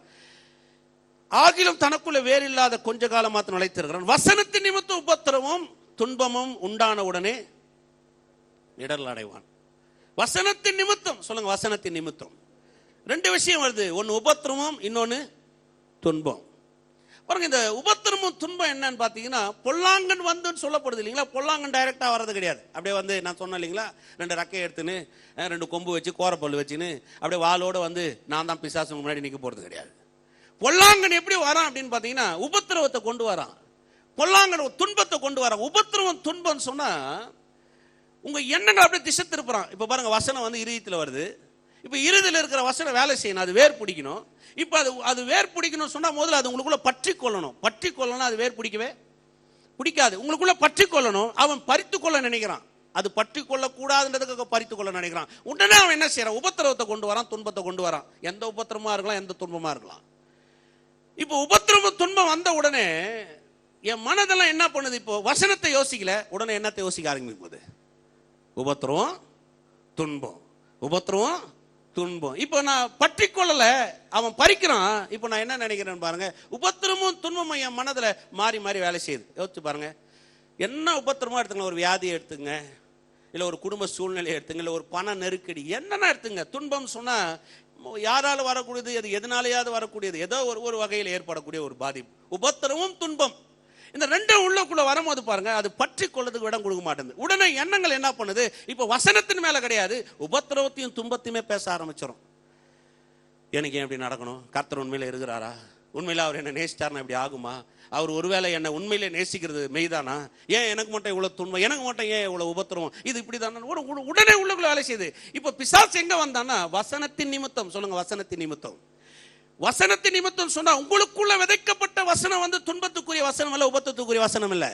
ஆகிலும் தனக்குள்ள வேறில்லாத கொஞ்ச காலம் மாத்திரம் நிலைத்திருக்கிறான். வசனத்தின் நிமித்தம் உபத்திரமும் துன்பமும் உண்டான உடனே இடர்கள் அடைவான். வசனத்தின் நிமித்தம், சொல்லுங்க, வசனத்தின் நிமித்தம் 2 விஷயம் வருது. ஒன்னு உபத்திரமும், இன்னொன்னு துன்பம். பாருங்க, இந்த உபத்திரமும் துன்பம் என்னன்னு பாத்தீங்கன்னா, பொல்லாங்கன் வந்து சொல்லப்படுது இல்லைங்களா? பொல்லாங்கன் டைரக்டா வர்றது கிடையாது. அப்படியே வந்து நான் சொன்னேன் இல்லைங்களா, 2 ரக்கை எடுத்துன்னு 2 கொம்பு வச்சு கோரப்பல்லு வச்சுன்னு அப்படியே வாளோட வந்து நான் தான் பிசாசு முன்னாடி நிக்க போறது கிடையாது. பொல்லாங்கன் எப்படி வரான் அப்படின்னு பாத்தீங்கன்னா, உபத்திரவத்தை கொண்டு வரான். பொல்லாங்கன துன்பத்தை கொண்டு வர. உபத்திரவம் துன்பம் சொன்னா உங்க எண்ணங்கள் அப்படியே திசை திருப்புறான். இப்ப பாருங்க, வசனம் வந்து இருதயத்தில் வருது. இப்ப இருதயத்தில் இருக்கிற வசனம் வேலை செய்யணும், அது வேர் பிடிக்கணும். இப்ப அது வேர் பிடிக்கணும் சொன்னா முதல்ல அது உங்களுக்குள்ள பற்றி கொள்ளணும். பற்றி கொள்ளணும், அது வேர் பிடிக்கவே பிடிக்காது. உங்களுக்குள்ள பற்றி கொள்ளணும். அவன் பறித்து கொள்ள நினைக்கிறான், அது பற்றி கொள்ளக்கூடாதுன்றதுக்காக பறித்து கொள்ள நினைக்கிறான். உடனே அவன் என்ன செய்யறான்? உபத்திரவத்தை கொண்டு வரான், துன்பத்தை கொண்டு வரான். எந்த உபத்திரமா இருக்கலாம், எந்த துன்பமா இருக்கலாம். இப்போ உபத்திரவ துன்பம் வந்த உடனே என் மனதெல்லாம் என்ன பண்ணுது? இப்போ வசனத்தை யோசிக்கல, உடனே என்னத்தை யோசிக்க ஆரம்பிக்கும் போது உபத்திரவம் துன்பம், உபத்திரவம் துன்பம். இப்போ நான் பற்றி கொள்ளல, அவன் பறிக்கிறான். இப்போ நான் என்ன நினைக்கிறேன்னு பாருங்க, உபத்திரமும் துன்பமும் என் மனதில் மாறி மாறி வேலை செய்யுது. யோசிச்சு பாருங்க, என்ன உபத்திரமா எடுத்துங்க, ஒரு வியாதியை எடுத்துங்க, இல்லை ஒரு குடும்ப சூழ்நிலையை எடுத்துங்க, இல்லை ஒரு பண நெருக்கடி, என்னென்ன எடுத்துங்க. துன்பம் சொன்னா யாரால வரக்கூடியது, அது எதனாலேயாவது வரக்கூடியது, ஏதோ ஒரு வகையில் ஏற்படக்கூடிய ஒரு பாதிப்பு. உபத்திரமும் துன்பம், இந்த ரெண்டும் உள்ளக்குள்ள வரும்போது பாருங்க, அது பற்றி கொள்ளதுக்கு இடம் கொடுக்க மாட்டேங்குது. உடனே எண்ணங்கள் என்ன பண்ணுது? இப்ப வசனத்தின் மேல கிடையாது, உபத்திரவத்தையும் துன்பத்தையுமே பேச ஆரம்பிச்சிடும். எனக்கு ஏன் இப்படி நடக்கணும்? கர்த்தர் உண்மையில இருக்கிறாரா? உண்மையில அவர் என்ன நேசிச்சார்னா இப்படி ஆகுமா? அவர் ஒருவேளை என்ன உண்மையிலே நேசிக்கிறது மெய்தானா? ஏன் எனக்கு மட்டும் இவ்வளவு துன்பம், எனக்கு மட்டும் ஏன் இவ்வளவு உபத்திரவம், இது இப்படிதானே உடனே உள்ளுக்குள்ள வேலை செய்யுது. இப்ப பிசாசு எங்க வந்தான்னா வசனத்தின் நிமித்தம். சொல்லுங்க, வசனத்தின் நிமித்தம். வசனத்தின் நிமித்தம் சொன்னா உங்களுக்குள்ள விதைக்கப்பட்ட வசனம் வந்து துன்பத்துக்குரிய வசனம் இல்ல, உபத்திரத்துக்குரிய வசனம் இல்ல.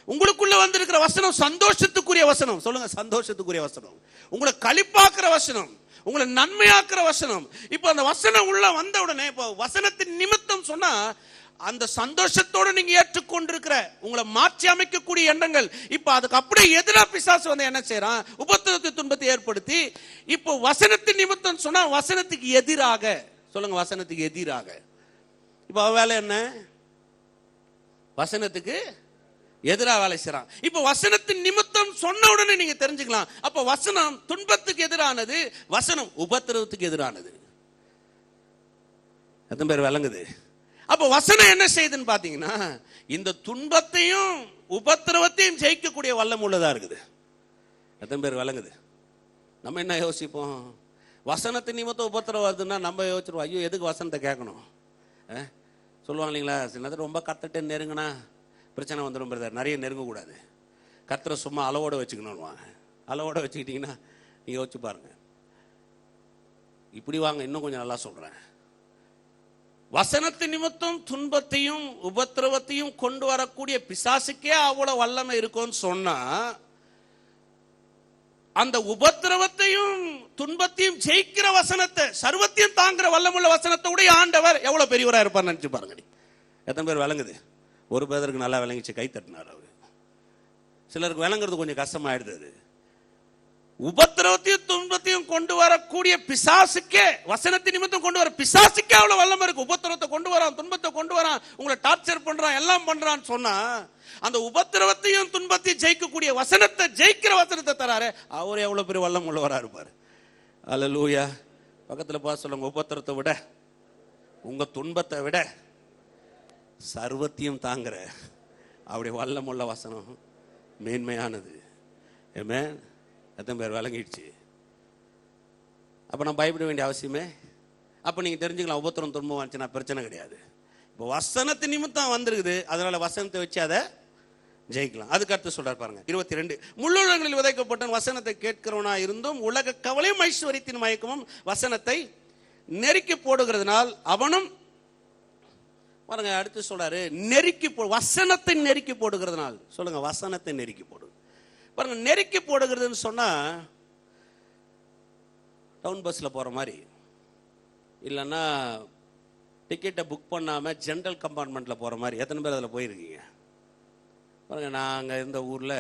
உங்களுக்குள்ள வந்திருக்கிற வசனம் சந்தோஷத்துக்குரிய வசனம். சொல்லுங்க, சந்தோஷத்துக்குரிய வசனம், உங்களை களிப்பாக்குற வசனம், உங்களை நன்மையாக்குற வசனம். இப்ப அந்த வசனம் உள்ள வந்த உடனே, இப்போ வசனத்தின் நிமித்தம் சொன்னா அந்த சந்தோஷத்தோடு நீங்க ஏற்றுக்கொண்டிருக்கிற உங்களை மாற்றி அமைக்கக்கூடிய எண்ணங்கள், இப்ப அதுக்கு அப்படியே எதிராக பிசாசு வந்து என்ன செய்யறான்? உபத்திரத்தை துன்பத்தை ஏற்படுத்தி, இப்போ வசனத்தின் நிமித்தம் சொன்னா வசனத்துக்கு எதிராக. சொல்லுங்க, வசனத்துக்கு எதிராக. இப்ப வேலை என்ன? வசனத்துக்கு எதிராக வேலை செய்யறான். இப்ப வசனத்தின் நிமித்தம் சொன்ன உடனே நீங்க தெரிஞ்சுக்கலாம், அப்ப வசனம் துன்பத்துக்கு எதிரானது, வசனம் உபத்திரவத்துக்கு எதிரானது. எத்தனை பேர் விளங்குது? அப்ப வசனம் என்ன செய்யுதுன்னு பாத்தீங்கன்னா, இந்த துன்பத்தையும் உபத்திரவத்தையும் ஜெயிக்கக்கூடிய வல்லம் உள்ளதா இருக்குது. எத்தனை பேர் விளங்குது? நம்ம என்ன யோசிப்போம்? வசனத்தின் நிமித்தம் உபத்திரவம் வருதுன்னா நம்ம யோசிச்சிருவோம், ஐயோ எதுக்கு வசனத்தை கேட்கணும்? சொல்லுவாங்க இல்லைங்களா, சில நேரத்தில் ரொம்ப கத்துட்டு நெருங்கினா பிரச்சனை வந்துடும் பிரதர், நிறைய நெருங்கக்கூடாது, கர்த்தரை சும்மா அளவோட வச்சுக்கணும்வாங்க. அளவோட வச்சுக்கிட்டீங்கன்னா நீங்கள் யோசிச்சு பாருங்க. இப்படி வாங்க, இன்னும் கொஞ்சம் நல்லா சொல்கிறேன். வசனத்தின் நிமித்தம் துன்பத்தையும் உபத்திரவத்தையும் கொண்டு வரக்கூடிய பிசாசுக்கே அவ்வளவு வல்லமை இருக்கும்னு சொன்னா, அந்த உபத்திரவத்தையும் துன்பத்தையும் ஜெயிக்கிற வசனத்தை, சர்வத்தையும் தாங்குற வல்லமுள்ள வசனத்தை உடைய ஆண்டவர் எவ்வளவு பெரியவரா இருப்பார் நினைச்சு பாருங்க. எத்தனை பேர் விளங்குது? ஒரு பேருக்கு நல்லா விளங்கிச்சு, கை தட்டினார் அவரு. சிலருக்கு விளங்குறது கொஞ்சம் கஷ்டமாயிடுது. அது உபத்திரவத்தையும் துன்பத்தையும் கொண்டு வரக்கூடிய பிசாசுக்கே, வசனத்தின் நிமித்தம் கொண்டு வர பிசாசுக்கே அவ்வளவு வல்லமை இருக்கு. உபத்திரவத்தை கொண்டு வரான், துன்பத்தை கொண்டு வரான், உங்களை டார்ச்சர் பண்றான், எல்லாம் பண்றான்னு சொன்னா, அந்த உபத்திரவத்தையும் துன்பத்தையும் ஜெயிக்கக்கூடிய வசனத்தை, ஜெயிக்கிற வசனத்தை தராரு, அவர் எவ்வளவு பெரிய வல்லம் உள்ளவரா இருப்பாரு. அல்லேலூயா. பக்கத்துல பார்த்து சொல்லுங்க, உபத்திரத்தை விட, உங்க துன்பத்தை விட சர்வத்தையும் தாங்குற அப்படி வல்லம் உள்ள வசனம் மேன்மையானது. ஆமென். எத்தனை பேர் விளங்கிடுச்சு? அப்ப நான் பயப்பட வேண்டிய அவசியமே. அப்ப நீங்க தெரிஞ்சுக்கலாம், உபத்திரம் துன்பம் வந்துச்சுன்னா பிரச்சனை கிடையாது. இப்போ வசனத்தின் நிமித்தம் வந்திருக்குது, அதனால வசனத்தை வச்சு அதை ஜெயிக்கலாம். அதுக்கு அடுத்து சொல்றாரு பாருங்க, 22. முள்ளுலகங்களில் விதைக்கப்பட்ட வசனத்தை கேட்கிறவனா இருந்தும் உலக கவலையும் ஐஸ்வர்யத்தின் மயக்கமும் வசனத்தை நெருக்கி போடுகிறதுனால் அவனும், பாருங்க அடுத்து சொல்றாரு, நெருக்கி வசனத்தை நெருக்கி போடுகிறதுனால். சொல்லுங்க, வசனத்தை நெருக்கி போடு. பாருங்க, நெருக்கி போடுகிறதுன்னு சொன்னா டவுன் பஸ்ல போற மாதிரி, இல்லைன்னா டிக்கெட்டை புக் பண்ணாம ஜென்ரல் கம்பார்ட்மெண்ட்ல போற மாதிரி. எத்தனை பேர் அதில் போயிருக்கீங்க? பாருங்க, நாங்கள் இருந்த ஊரில்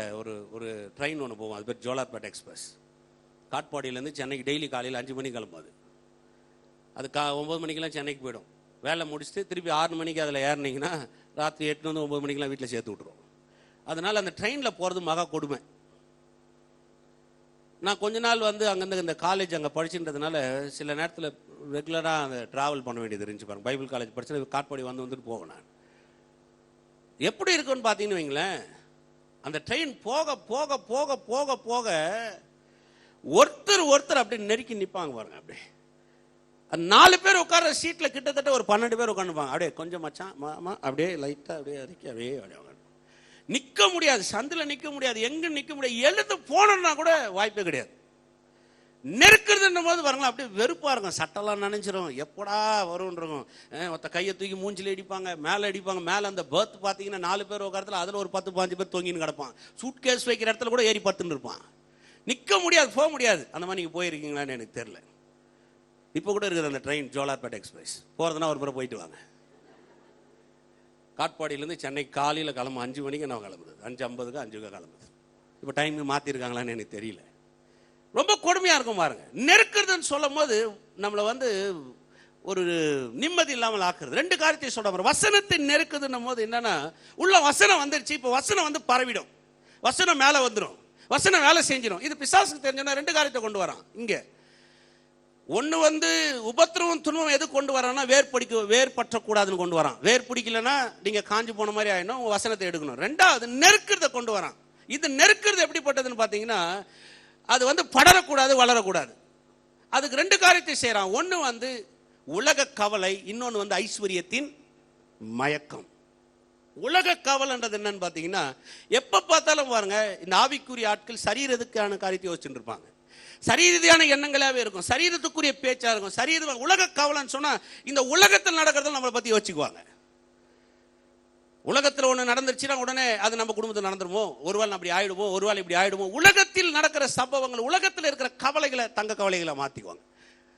ஒரு ட்ரெயின் ஒன்று போவோம், அது பேர் ஜோலார்பேட் எக்ஸ்பிரஸ். காட்பாடியிலேருந்து சென்னைக்கு டெய்லி காலையில் 5 மணிக்கு கிளம்புது. அது 9 மணிக்கெல்லாம் சென்னைக்கு போயிடும். வேலை முடிச்சுட்டு திருப்பி 6 மணிக்கு அதில் ஏறினீங்கன்னா ராத்திரி 8 to 9 மணிக்கெல்லாம் வீட்டில் சேர்த்து விட்ருவோம். அதனால அந்த ட்ரெயினில் போகிறது மகா கொடுமை. நான் கொஞ்ச நாள் வந்து அங்கேருந்து இந்த காலேஜ் அங்கே படிச்சுன்றதுனால சில நேரத்தில் ரெகுலராக அந்த ட்ராவல் பண்ண வேண்டியது இருந்துச்சு. பாருங்க, பைபிள் காலேஜ் படிச்சு காட்பாடி வந்துட்டு போவேன் நான். எப்படி இருக்குன்னு பார்த்தீங்கன்னு வைங்களேன், அந்த ட்ரெயின் போக போக போக போக போக ஒருத்தர் அப்படி நெருக்கி நிற்பாங்க பாருங்க. அப்படி 4 பேர் உட்கார சீட்டில் கிட்டத்தட்ட ஒரு 12 பேர் உட்காந்துப்பாங்க. அப்படியே கொஞ்சம் மச்சான் மாமா அப்படியே லைட்டாக அப்படியே இறக்கி அப்படியே அப்படியே உட்காந்து. நிக்க முடியாது, சந்தில நிக்க முடியாது, எங்க நிக்க முடியாது, எழுந்து போனோம்னா கூட வாய்ப்பே கிடையாது. நெருக்கிறதுன்ற போது பாருங்களா அப்படியே வெறுப்பா இருக்கும், சட்டெல்லாம் நினைச்சிரும், எப்படா வரும்ன்றோம். ஒருத்த கையை தூக்கி மூஞ்சில அடிப்பாங்க, மேலே அடிப்பாங்க. மேலே அந்த பர்த் பார்த்தீங்கன்னா 4 பேர் உட்காரத்துல அதில் ஒரு 10-15 பேர் தொங்கின்னு கிடப்பான். சூட் கேஸ் வைக்கிற இடத்துல கூட ஏறி பத்துன்னு இருப்பான். நிற்க முடியாது, போக முடியாது. அந்த மாதிரி நீங்கள் போயிருக்கீங்களான்னு எனக்கு தெரியல. இப்போ கூட இருக்குது அந்த ட்ரெயின், ஜோலார்பேட் எக்ஸ்பிரஸ். போகிறதுனா ஒரு முறை போயிட்டு வாங்க. காட்பாடியிலேருந்து சென்னை காலையில் கிளம்பு 5 மணிக்கு நான் கிளம்புது, 5:50க்கு 5க்கு கிளம்புது. இப்போ டைம் மாற்றிருக்காங்களான்னு எனக்கு தெரியல. ரொம்ப கொடுமையாக இருக்கும் பாருங்க. நெருக்கிறதுன்னு சொல்லும் போது நம்மளை வந்து ஒரு நிம்மதி இல்லாமல் ஆக்குறது. 2 காரியத்தை சொல்ற வசனத்தை நெருக்குதுன்னும் போது என்னன்னா, உள்ள வசனம் வந்துருச்சு, இப்போ வசனம் வந்து பரவிடும், வசனம் மேலே வந்துடும், வசனம் வேலை செஞ்சிடும். இது பிசாசுக்கு தெரிஞ்சோன்னா 2 காரியத்தை கொண்டு வரான் இங்கே. ஒன்று வந்து உபத்திரவம் துன்பம் எது கொண்டு வரான்னா, வேர் பற்றக்கூடாதுன்னு கொண்டு வரான். வேர் பிடிக்கலன்னா நீங்கள் காஞ்சி போன மாதிரி ஆயிடும், உங்கள் வசனத்தை எடுக்கணும். 2வது நெருக்கிறத கொண்டு வரான். இது நெருக்கிறது எப்படிப்பட்டதுன்னு பார்த்தீங்கன்னா, அது வந்து படரக்கூடாது, வளரக்கூடாது. அதுக்கு 2 காரியத்தை செய்யறான். ஒன்று வந்து உலக கவலை, இன்னொன்று வந்து ஐஸ்வர்யத்தின் மயக்கம். உலக கவலைன்றது என்னன்னு பார்த்தீங்கன்னா, எப்போ பார்த்தாலும் பாருங்க இந்த ஆவிக்குரிய ஆட்கள் சரீரத்துக்கான காரியத்தை யோசிச்சுட்டு இருப்பாங்க. சரீரீதியான எண்ணங்களாவே இருக்கும், சரீரத்துக்குரிய பேச்சா இருக்கும். உலக கவலைன்னு சொன்னா இந்த உலகத்தில் நடக்கிறத நம்மளை பத்தி யோசிக்குவாங்க. உலகத்தில் ஒன்று நடந்துருச்சுன்னா உடனே அது நம்ம குடும்பத்தில் நடந்துருமோ, ஒருவேளை அப்படி ஆயிடுமோ, ஒருவேளை இப்படி ஆயிடுமோ. உலகத்தில் நடக்கிற சம்பவங்கள், உலகத்தில் இருக்கிற கவலைகளை தங்க கவலைகளை மாற்றிக்குவாங்க.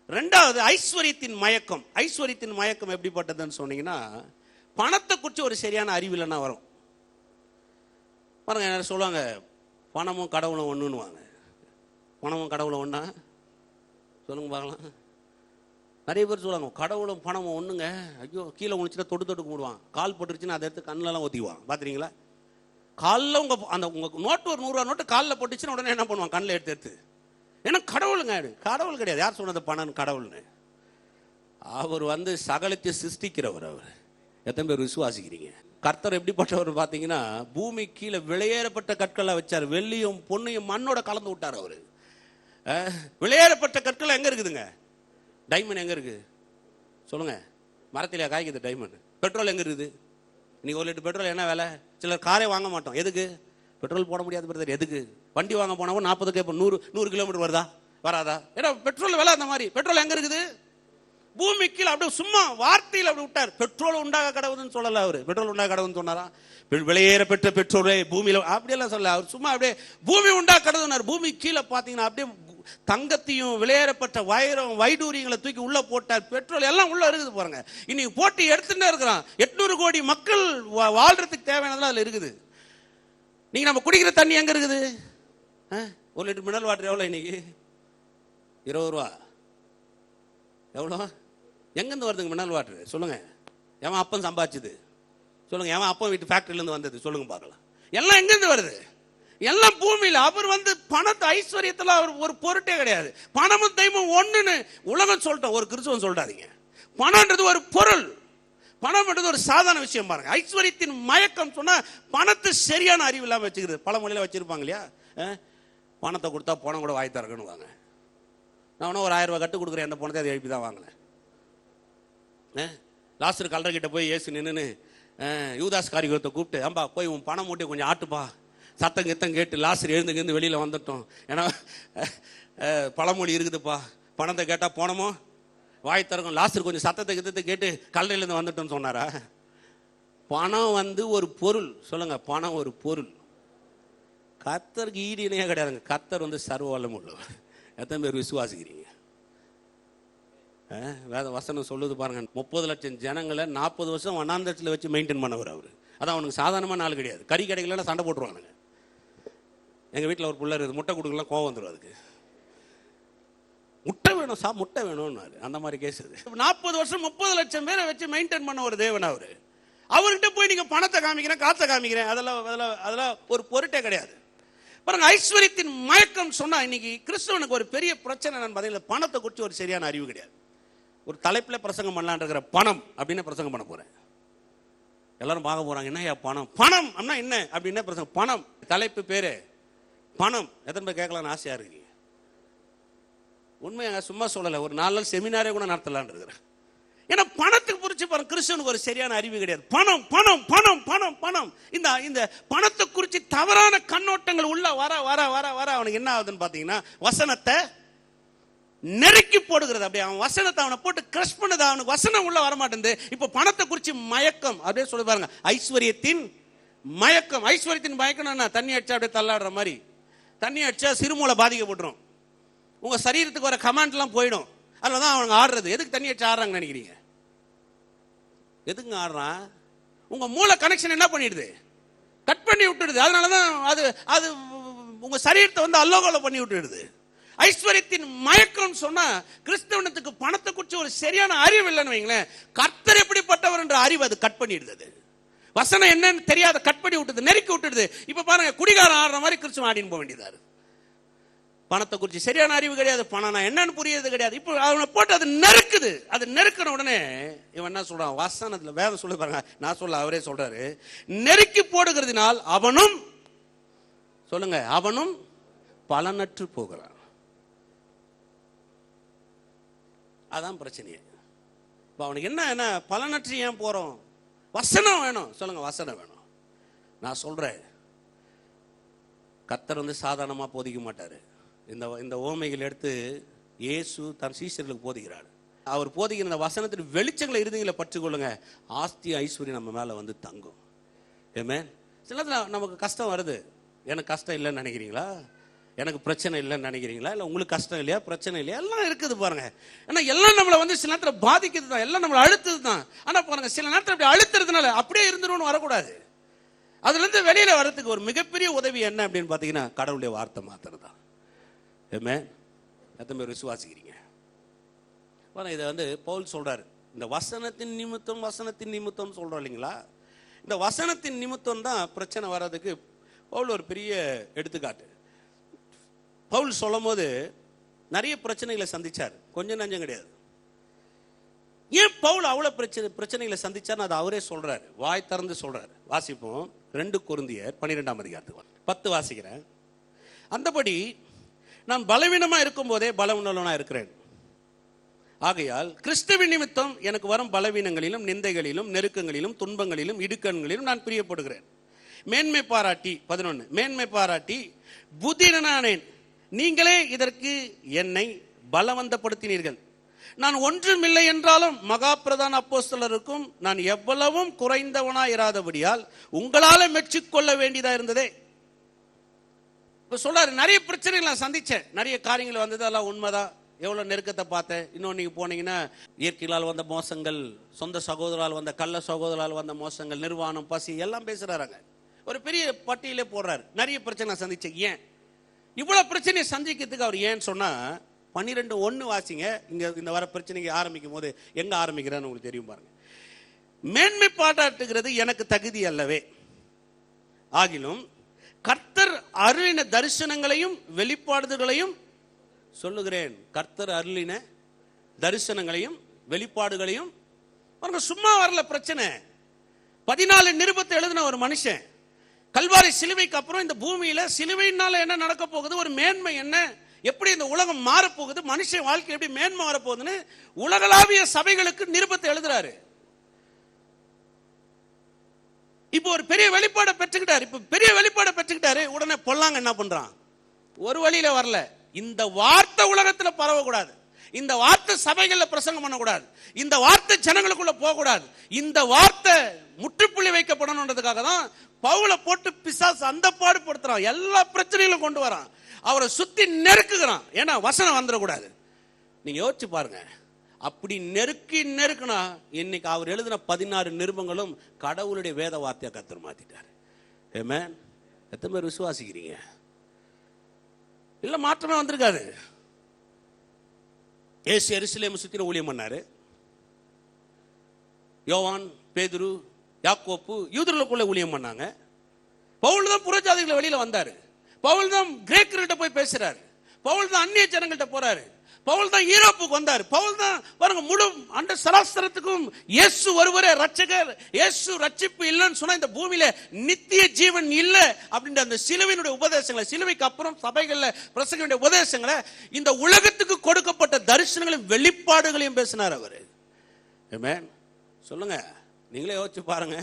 2வது ஐஸ்வர்யத்தின் மயக்கம். ஐஸ்வர்யத்தின் மயக்கம் எப்படிப்பட்டதுன்னு சொன்னீங்கன்னா, பணத்தை குறித்து ஒரு சரியான அறிவு இல்லைன்னா வரும் பாருங்க. சொல்லுவாங்க பணமும் கடவுளும் ஒன்றுன்னுவாங்க. பணமும் கடவுளும் ஒன்றா சொல்லுங்க பார்க்கலாம். நிறைய பேர் சொல்லுவாங்க கடவுளும் பணமும் ஒன்றுங்க. ஐயோ, கீழே உணிச்சுன்னா தொட்டு மூடுவான், கால் போட்டுருச்சுன்னா அதை எடுத்து கண்ணெல்லாம் ஊற்றிக்குவான். பார்த்துறீங்களா? காலில் உங்கள் நோட்டு ஒரு 100 ரூபா நோட்டு காலில் போட்டுச்சுன்னா உடனே என்ன பண்ணுவான், கண்ணில் எடுத்து. ஏன்னா கடவுளுங்க, கடவுள் கிடையாது. யார் சொன்னது பணம் கடவுள்னு? அவர் வந்து சகலத்தை சிருஷ்டிக்கிறவர். அவர் எத்தனை பேர் விசுவாசிக்கிறீங்க? கர்த்தர் எப்படிப்பட்டவர் பார்த்தீங்கன்னா, பூமி கீழே விளையேறப்பட்ட கற்களை வச்சார். வெள்ளியும் பொன்னையும் மண்ணோட கலந்து விட்டார். அவர் விளையேறப்பட்ட கற்கள் எங்க இருக்குதுங்க? டைமண்ட் எங்க இருக்கு சொல்லுங்க? மரத்திலே காய்க்குது டைமண்ட். பெட்ரோல் எங்க இருக்குது? இன்னைக்கு 1 லிட்டர் பெட்ரோல் என்ன வேலை? சிலர் காரே வாங்க மாட்டோம். எதுக்கு? பெட்ரோல் போட முடியாது பிரதர். எதுக்கு? வண்டி வாங்க போனவங்க 40 இப்போ 100 கிலோமீட்டர் வருதா வராதா? ஏன்னா பெட்ரோல் விலை அந்த மாதிரி. பெட்ரோல் எங்க இருக்குது? பூமி கீழே அப்படியே சும்மா வார்த்தையில் அப்படி விட்டார். பெட்ரோல் உண்டாக கடவுதுன்னு சொல்லல அவரு. பெட்ரோல் உண்டாக கடவுன்னு சொன்னாரா? விலையேற பெற்ற பெட்ரோலே பூமியில அப்படியெல்லாம் சொல்ல. அவர் சும்மா அப்படியே பூமி உண்டாக கடவுனார். பூமி கீழே பார்த்தீங்கன்னா அப்படியே தங்கத்தையும் விலையேறப்பட்ட வைரம் வைடூரியங்களை தூக்கி உள்ள போட்டார். பெட்ரோல் எல்லாம் உள்ள இருக்குது பாருங்க. இன்னைக்கு போட்டி எடுத்துட்டே இருக்கிறான். 800 கோடி மக்கள் வாழ்றதுக்கு தேவையானதெல்லாம் அதுல இருக்குது. நீங்க நம்ம குடிக்கிற தண்ணி எங்க இருக்குது? 1 லிட்டர் மினரல் வாட்டர் எவ்வளோ இன்னைக்கு? 20 ரூபா. எவ்வளோ? எங்கேருந்து வருதுங்க மினரல் வாட்டர்? சொல்லுங்க. எவன் அப்பன் சம்பாதிச்சது? சொல்லுங்க. எவன் அப்பன் வீட்டு ஃபேக்டரியிலேருந்து வந்தது? சொல்லுங்க பார்க்கலாம். எல்லாம் எங்கேருந்து வருது? எல்லாம் பூமியில். அவர் வந்து பணத்தை ஐஸ்வர்யத்தில் அவர் ஒரு பொருட்டே கிடையாது. பணமும் தெய்வம் ஒன்றுன்னு உலகம் சொல்லிட்டோம். ஒரு கிறிஸ்துவன் சொல்றாதீங்க. பணம்ன்றது ஒரு பொருள், பணம்ன்றது ஒரு சாதாரண விஷயம். பாருங்க, ஐஸ்வர்யத்தின் மயக்கம் சொன்னா பணத்தை சரியான அறிவு இல்லாமல் வச்சுக்கிறது. பழமொழியில வச்சிருப்பாங்க இல்லையா, பணத்தை கொடுத்தா பணம் கூட வாய் தரக்கணும் வாங்க. நான் ஒரு 1000 ரூபாய் கட்டு கொடுக்குறேன், அந்த பணத்தை அதை எழுப்பி தான் வாங்கினேன். லாஸ்டர் கல்றகிட்ட போய் ஏசு நின்று யூதாஸ் காரியத்தை கூப்பிட்டு, அம்பா போய் உன் பணம் மூட்டை கொஞ்சம் ஆட்டுப்பா. சத்தம் கித்தம் கேட்டு லாஸ்டர் எழுந்துங்கிருந்து வெளியில் வந்துட்டோம். ஏன்னா பழமொழி இருக்குதுப்பா, பணத்தை கேட்டால் போனமோ வாய் திறக்கும். லாஸ்டர் கொஞ்சம் சத்தத்தை கித்தத்தை கேட்டு கல்லறையிலேருந்து வந்துட்டோம்னு சொன்னாரா? பணம் வந்து ஒரு பொருள். சொல்லுங்க, பணம் ஒரு பொருள். கர்த்தருக்கு ஈடு இணையாக கிடையாதுங்க. கர்த்தர் வந்து சர்வ வல்லமை உள்ளவர். எத்தனை பேர் விசுவாசிக்கிறீங்க? வேத வசனம் சொல்லுது பாருங்க, 30 லட்சம் ஜனங்களை 40 வருஷம் வனாந்தரத்தில் வச்சு மெயின்டைன் பண்ணவர் அவர். அதான் அவனுக்கு சாதாரணமான நாள் கிடையாது. கறி கடைகளெல்லாம் சண்டை போட்டுருவானுங்க. எங்கள் வீட்டில் ஒரு பிள்ளை இருக்குது, முட்டை கொடுக்கலாம் கோவம் வந்துடும். அதுக்கு முட்டை வேணும் முட்டை வேணும்னாரு. அந்த மாதிரி கேஸ் அது. 40 வருஷம் 30 லட்சம் பேரை வச்சு மெயின்டைன் பண்ண ஒரு தேவன் அவர். அவர்கிட்ட போய் நீங்க பணத்தை காமிக்கிறேன், காசை காமிக்கிறேன், அதெல்லாம் ஒரு பொருட்டே கிடையாது. பாருங்க, ஐஸ்வர்யத்தின் மயக்கம் சொன்னா இன்னைக்கு கிறிஸ்தவனுக்கு ஒரு பெரிய பிரச்சனை நான் பார்த்தீங்கன்னா, பணத்தை குறித்து ஒரு சரியான அறிவு கிடையாது. ஒரு தலைப்பில் பிரசங்கம் பண்ணலான் இருக்கிற பணம் அப்படின்னு பிரசங்கம் பண்ண போறேன். எல்லாரும் பார்க்க போறாங்க, என்ன பணம் பணம் அப்படின்னா என்ன அப்படின்னு பிரசங்கம். பணம் தலைப்பு பேரு பணம். எத்தனை பேர் கேட்கலான்னு ஆசையா இருக்கு? உண்மையாக சும்மா சொல்லலை, ஒரு 4 நாள் செமினாரே கூட நடத்தலான் இருக்கிறேன். ஏன்னா பணத்துக்கு குறித்து பாருங்க, கிறிஸ்தவனுக்கு ஒரு சரியான அறிவு கிடையாது. பணம் பணம் பணம் பணம் பணம். இந்த பணத்தை குறித்து தவறான கண்ணோட்டங்கள் உள்ள வர வர வர வர அவனுக்கு என்ன ஆகுதுன்னு பாத்தீங்கன்னா, வசனத்தை நெருக்கி போடுகிறது. அப்படியே அவன் வசனத்தை அவனை போட்டு கிரஷ் பண்ணது, அவனுக்கு வசனம் உள்ள வரமாட்டேங்குது. இப்ப பணத்தை குறித்து மயக்கம், அப்படியே சொல்லி பாருங்க, ஐஸ்வர்யத்தின் மயக்கம். ஐஸ்வர்யத்தின் மயக்கம் தண்ணி அடிச்சா அப்படியே தள்ளாடுற மாதிரி. தண்ணி அடிச்சா சிறுமூளை பாதிக்கப்பட்டுரும், உங்க சரீரத்துக்கு வர கமாண்ட் எல்லாம் போயிடும். அதுலதான் அவங்க ஆடுறது. எதுக்கு தண்ணி அடிச்சு ஆடுறாங்கன்னு நினைக்கிறீங்க? எதுக்கு ஆடுறான்? உங்க மூளை கனெக்ஷன் என்ன பண்ணிடுது? கட் பண்ணி விட்டுடுது. அதனாலதான் அது அது உங்க சரீரத்தை வந்து அல்லோகோல பண்ணி விட்டுடுது. ஐஸ்வர்யத்தின் மயக்கம் சொன்னா, கிறிஸ்தவனத்துக்கு பணத்தை குறித்து ஒரு சரியான அறிவு இல்லைன்னு வைங்களேன், கர்த்தர் எப்படிப்பட்டவர் என்ற அறிவு அது கட் பண்ணிடுது. வசனம் என்னன்னு தெரியாத கட் பண்ணி விட்டுது, நெருக்கி விட்டுடுது. இப்ப பாருங்க, குடிகாரம் ஆடுற மாதிரி கிறிஸ்தவன் ஆடின்னு போக வேண்டியதாரு. பணத்தை குறித்து சரியான அறிவு கிடையாது, பணம் என்னன்னு புரியுது கிடையாது. இப்போ அவனை போட்டு அது நெருக்குது. அது நெருக்கின உடனே இவன் என்ன சொல்றான்? வசனத்துல வேற சொல்லி பாருங்க, நான் சொல்ல அவரே சொல்றாரு, நெருக்கி போடுகிறதுனால் அவனும், சொல்லுங்க, அவனும் பலனற்று போகிறான். அதான் பிரச்சனையே. இப்ப அவனுக்கு என்ன பலனற்று ஏன் போறோம்? வசனம் வேணும். சொல்லுங்க, வசனம் வேணும். நான் சொல்றேன், கர்த்தர் வந்து சாதாரணமா போதிக்க மாட்டாரு. இந்த ஓமைகள் எடுத்து இயேசு தன் சீஷர்களுக்கு போதிக்கிறார். அவர் போதிக்கிற இந்த வசனத்தின் வெளிச்சங்களை இருதயங்களை பற்றுக்கொள்ளுங்க, ஆஸ்தி ஐஸ்வர்யம் நம்ம மேல வந்து தங்கும். ஆமென். சில நேரத்தில் நமக்கு கஷ்டம் வருது. எனக்கு கஷ்டம் இல்லைன்னு நினைக்கிறீங்களா? எனக்கு பிரச்சனை இல்லைன்னு நினைக்கிறீங்களா? இல்லை உங்களுக்கு கஷ்டம் இல்லையா, பிரச்சனை இல்லையா? எல்லாம் இருக்குது பாருங்க. ஏன்னா எல்லாம் நம்மளை வந்து சில நேரத்தில் பாதிக்கிறது தான், எல்லாம் நம்மளை அழுத்தது தான். ஆனா பாருங்க, சில நேரத்தில் அப்படி அழுத்துறதுனால அப்படியே இருந்துருன்னு வரக்கூடாது. அதுல இருந்து வெளியில வர்றதுக்கு ஒரு மிகப்பெரிய உதவி என்ன அப்படின்னு பாத்தீங்கன்னா, கடவுளுடைய வார்த்தை மாத்திரம் தான். ஆமென். எத்தனை பேர் விசுவாசிக்கிறீங்க? இதை வந்து பவுல் சொல்றாரு, இந்த வசனத்தின் நிமித்தம் சொல்றோம் இல்லைங்களா? இந்த வசனத்தின் நிமித்தம் தான் பிரச்சனை வர்றதுக்கு பவுல் ஒரு பெரிய எடுத்துக்காட்டு. பவுல் சொல்லும் போது நிறைய பிரச்சனைகளை சந்திச்சார், கொஞ்சம் நஞ்சம் கிடையாது. ஏன் பவுல் அவ்வளவு பிரச்சனைகளை சந்திச்சார் அது அவரே சொல்றாரு, வாய் திறந்து சொல்றாரு. வாசிப்போம், 2 கொரிந்தியர் 12ஆம் அதிகாரத்துக்கு 10 வாசிக்கிறேன். அந்தபடி நான் பலவீனமா இருக்கும் போதே பலவுள்ளவனா இருக்கிறேன். ஆகையால் கிறிஸ்துவின் நிமித்தம் எனக்கு வரும் பலவீனங்களிலும் நிந்தைகளிலும் நெருக்கங்களிலும் துன்பங்களிலும் இடுக்கண்களிலும் நான் பிரியப்படுகிறேன். மேன்மை பாராட்டி 11 மேன்மை பாராட்டி புத்திரனானேன். நீங்களே இதற்கு என்னை பலவந்தப்படுத்தினீர்கள். நான் ஒன்றுமில்லை என்றாலும் மகா பிரதான அப்போஸ்தலருக்கும் நான் எவ்வளவும் குறைந்தவனாய் இராதபடியால் உங்களால மெச்சிக்கொள்ள வேண்டியதா இருந்ததே. இப்ப சொல்றாரு, நிறைய பிரச்சனைகள் நான் சந்திச்சேன், நிறைய காரியங்கள் வந்தது, அதெல்லாம் உண்மைதான். எவ்வளவு நெருக்கத்தை பார்த்தேன். இன்னொன்று நீங்க போனீங்கன்னா, இயற்கையால் வந்த மோசங்கள், சொந்த சகோதரால் வந்த, கள்ள சகோதரால் வந்த மோசங்கள், நிர்வாணம், பசி எல்லாம் பேசுறாங்க. ஒரு பெரிய பட்டியலே போடுறாரு. நிறைய பிரச்சனை நான் சந்திச்சேன். ஏன் இவ்வளவு பிரச்சனையை சந்திக்கிறதுக்கு அவர் ஏன்னு சொன்னா, 12:1 வாசிங்க. இங்க இந்த வர பிரச்சனைக்கு ஆரம்பிக்கும் போது எங்க ஆரம்பிக்கிறான்னு உங்களுக்கு தெரியும் பாருங்க. மேன்மை பாராட்டுகிறது எனக்கு தகுதி அல்லவே, ஆகிலும் கர்த்தர் அருளின தரிசனங்களையும் வெளிப்பாடுகளையும் சொல்லுகிறேன். கர்த்தர் அருளின தரிசனங்களையும் வெளிப்பாடுகளையும் சும்மா வரல பிரச்சனை. 14 நிருபத்தை எழுதின ஒரு மனுஷன், கல்வாரி சிலுவைக்கு அப்புறம் இந்த பூமியில சிலுவையினால என்ன நடக்க போகுது, ஒரு மேன்மை என்ன, எப்படி இந்த உலகம் மாறப்போகுது, மனுஷன் வாழ்க்கை எப்படி மேன்மை வரப்போகுதுன்னு உலகளாவிய சபைகளுக்கு நிருபத்தை எழுதுறாரு. இப்போ ஒரு பெரிய வெளிப்பாடை பெற்றுக்கிட்டாரு. உடனே பொல்லாங்க என்ன பண்றான்? ஒரு வழியில வரல. இந்த வார்த்தை உலகத்துல பரவக்கூடாது, இந்த வார்த்தை சபைகள்ல பிரசங்கம் பண்ணக்கூடாது, இந்த வார்த்தை ஜனங்களுக்குள்ள போகக்கூடாது, இந்த வார்த்தை முற்றுப்புள்ளி வைக்கப்படணுன்றதுக்காக தான் பவுலை போட்டு பிசாசு அந்த பாடுபடுத்துறான். எல்லா பிரச்சனைகளும் கொண்டு வரான், அவரை சுத்தி நெருக்குகிறான். ஏன்னா வசனம் வந்துடக்கூடாது. நீங்க யோசிச்சு பாருங்க, அப்படி நெருக்குனா இன்னைக்கு அவர் எழுதின 16 நிருபங்களும் கடவுளுடைய வேத வார்த்தையை கர்த்தர் மாத்திட்டார். ஆமென். எத்தனை பேர் விசுவாசிக்கிறீங்க? இல்ல மாற்றமே வந்திருக்காது. இயேசு எருசலேம் சுத்தி ஊழியம் பண்ணாரு. யோவான், பேதுரு, யாக்கோப்பு யூதர்களுக்குள்ள ஊழியம் பண்ணாங்க. பவுல் தான் புறஜாதிகளை வெளியில வந்தாரு. பவுல் தான் கிரேக்கர்கிட்ட போய் பேசுறாரு. பவுல் தான் அந்நிய ஜனங்கள்ட்ட போறாரு. பவுல் தான் யூரோப்புக்கு வந்தார். பவுல் தான் பாருங்க, முழு அண்ட சராசரத்துக்கும் இயேசு ஒருவரே ரட்சகர், இயேசு ரட்சிப்பு இல்லைன்னு சொன்னா இந்த பூமியில நித்திய ஜீவன் இல்லை அப்படின்ற அந்த சிலுவையினுடைய உபதேசங்களை, சிலுவைக்கு அப்புறம் சபைகள்ல பிரசங்க வேண்டிய உபதேசங்களை, இந்த உலகத்துக்கு கொடுக்கப்பட்ட தரிசனங்களையும் வெளிப்பாடுகளையும் பேசினார் அவரு. ஆமென். சொல்லுங்க, நீங்களே யோசிச்சு பாருங்க.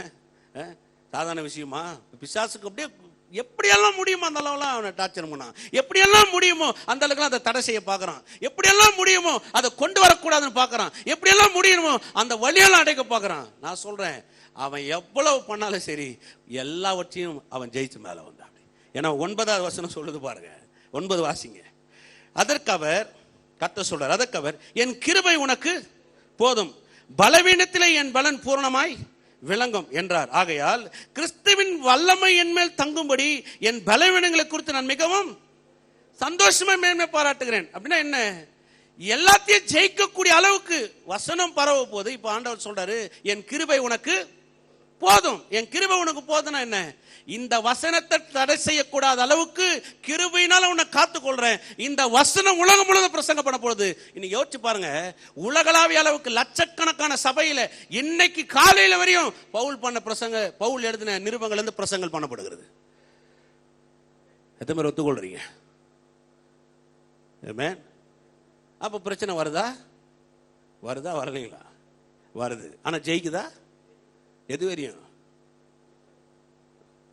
சாதாரண விஷயமா? பிசாசுக்கு அப்படியே எப்படியெல்லாம் முடியுமோ அந்த அளவுலாம் அவனை டார்ச்சர் பண்ணான். எப்படியெல்லாம் முடியுமோ அந்த அளவுக்கு அதை தடை செய்ய பார்க்கறான். எப்படியெல்லாம் முடியுமோ அதை கொண்டு வரக்கூடாதுன்னு பார்க்கறான். எப்படியெல்லாம் முடியுமோ அந்த வழியெல்லாம் அடைக்க பார்க்கறான். நான் சொல்றேன், அவன் எவ்வளவு பண்ணாலும் சரி எல்லாவற்றையும் அவன் ஜெயிச்சு மேல வந்தான். ஏன்னா 9வது வசனம் சொல்லுது பாருங்க, 9 வாசிங்க. அதற்கு அவர், கர்த்தர் சொல்றார், அதற்கு அவர், என் கிருபை உனக்கு போதும், பலவீனத்திலே என் பலன் பூரணமாய் விளங்கும் என்றார். ஆகையால் கிறிஸ்துவின் வல்லமை என் மேல் தங்கும்படி என் பலவீனங்களை குறித்து நான் மிகவும் சந்தோஷமா மேன்மை பாராட்டுகிறேன். அப்படின்னா என்ன? எல்லாத்தையும் ஜெயிக்கக்கூடிய அளவுக்கு வசனம் பரவ போது. இப்ப ஆண்டவர் சொல்றாரு, என் கிருபை உனக்கு போதும். என் கிருபை உனக்கு போதும்னா என்ன? இந்த வசனத்தை தடை செய்யக்கூடாத அளவுக்கு கிருபையினால உன்னை காத்துக்கொள்றேன். இந்த வசனம் உலகம் முழுவதும் பிரசங்கம் பண்ண போகுது. இன்னைக்கு யோசிச்சு பாருங்க, உலகளாவிய அளவுக்கு லட்சக்கணக்கான சபையில இன்னைக்கு காலையில வரையும் பவுல் எழுதின நிருபங்கள் இருந்து பிரசங்கம் பண்ணப்படுகிறது. எத்தனை பேர் ஒத்துக்கொள்றீங்க? அப்ப பிரச்சனை வருதா? வரலீங்களா? வருது. ஆனா ஜெயிக்குதா? எது வரையும்?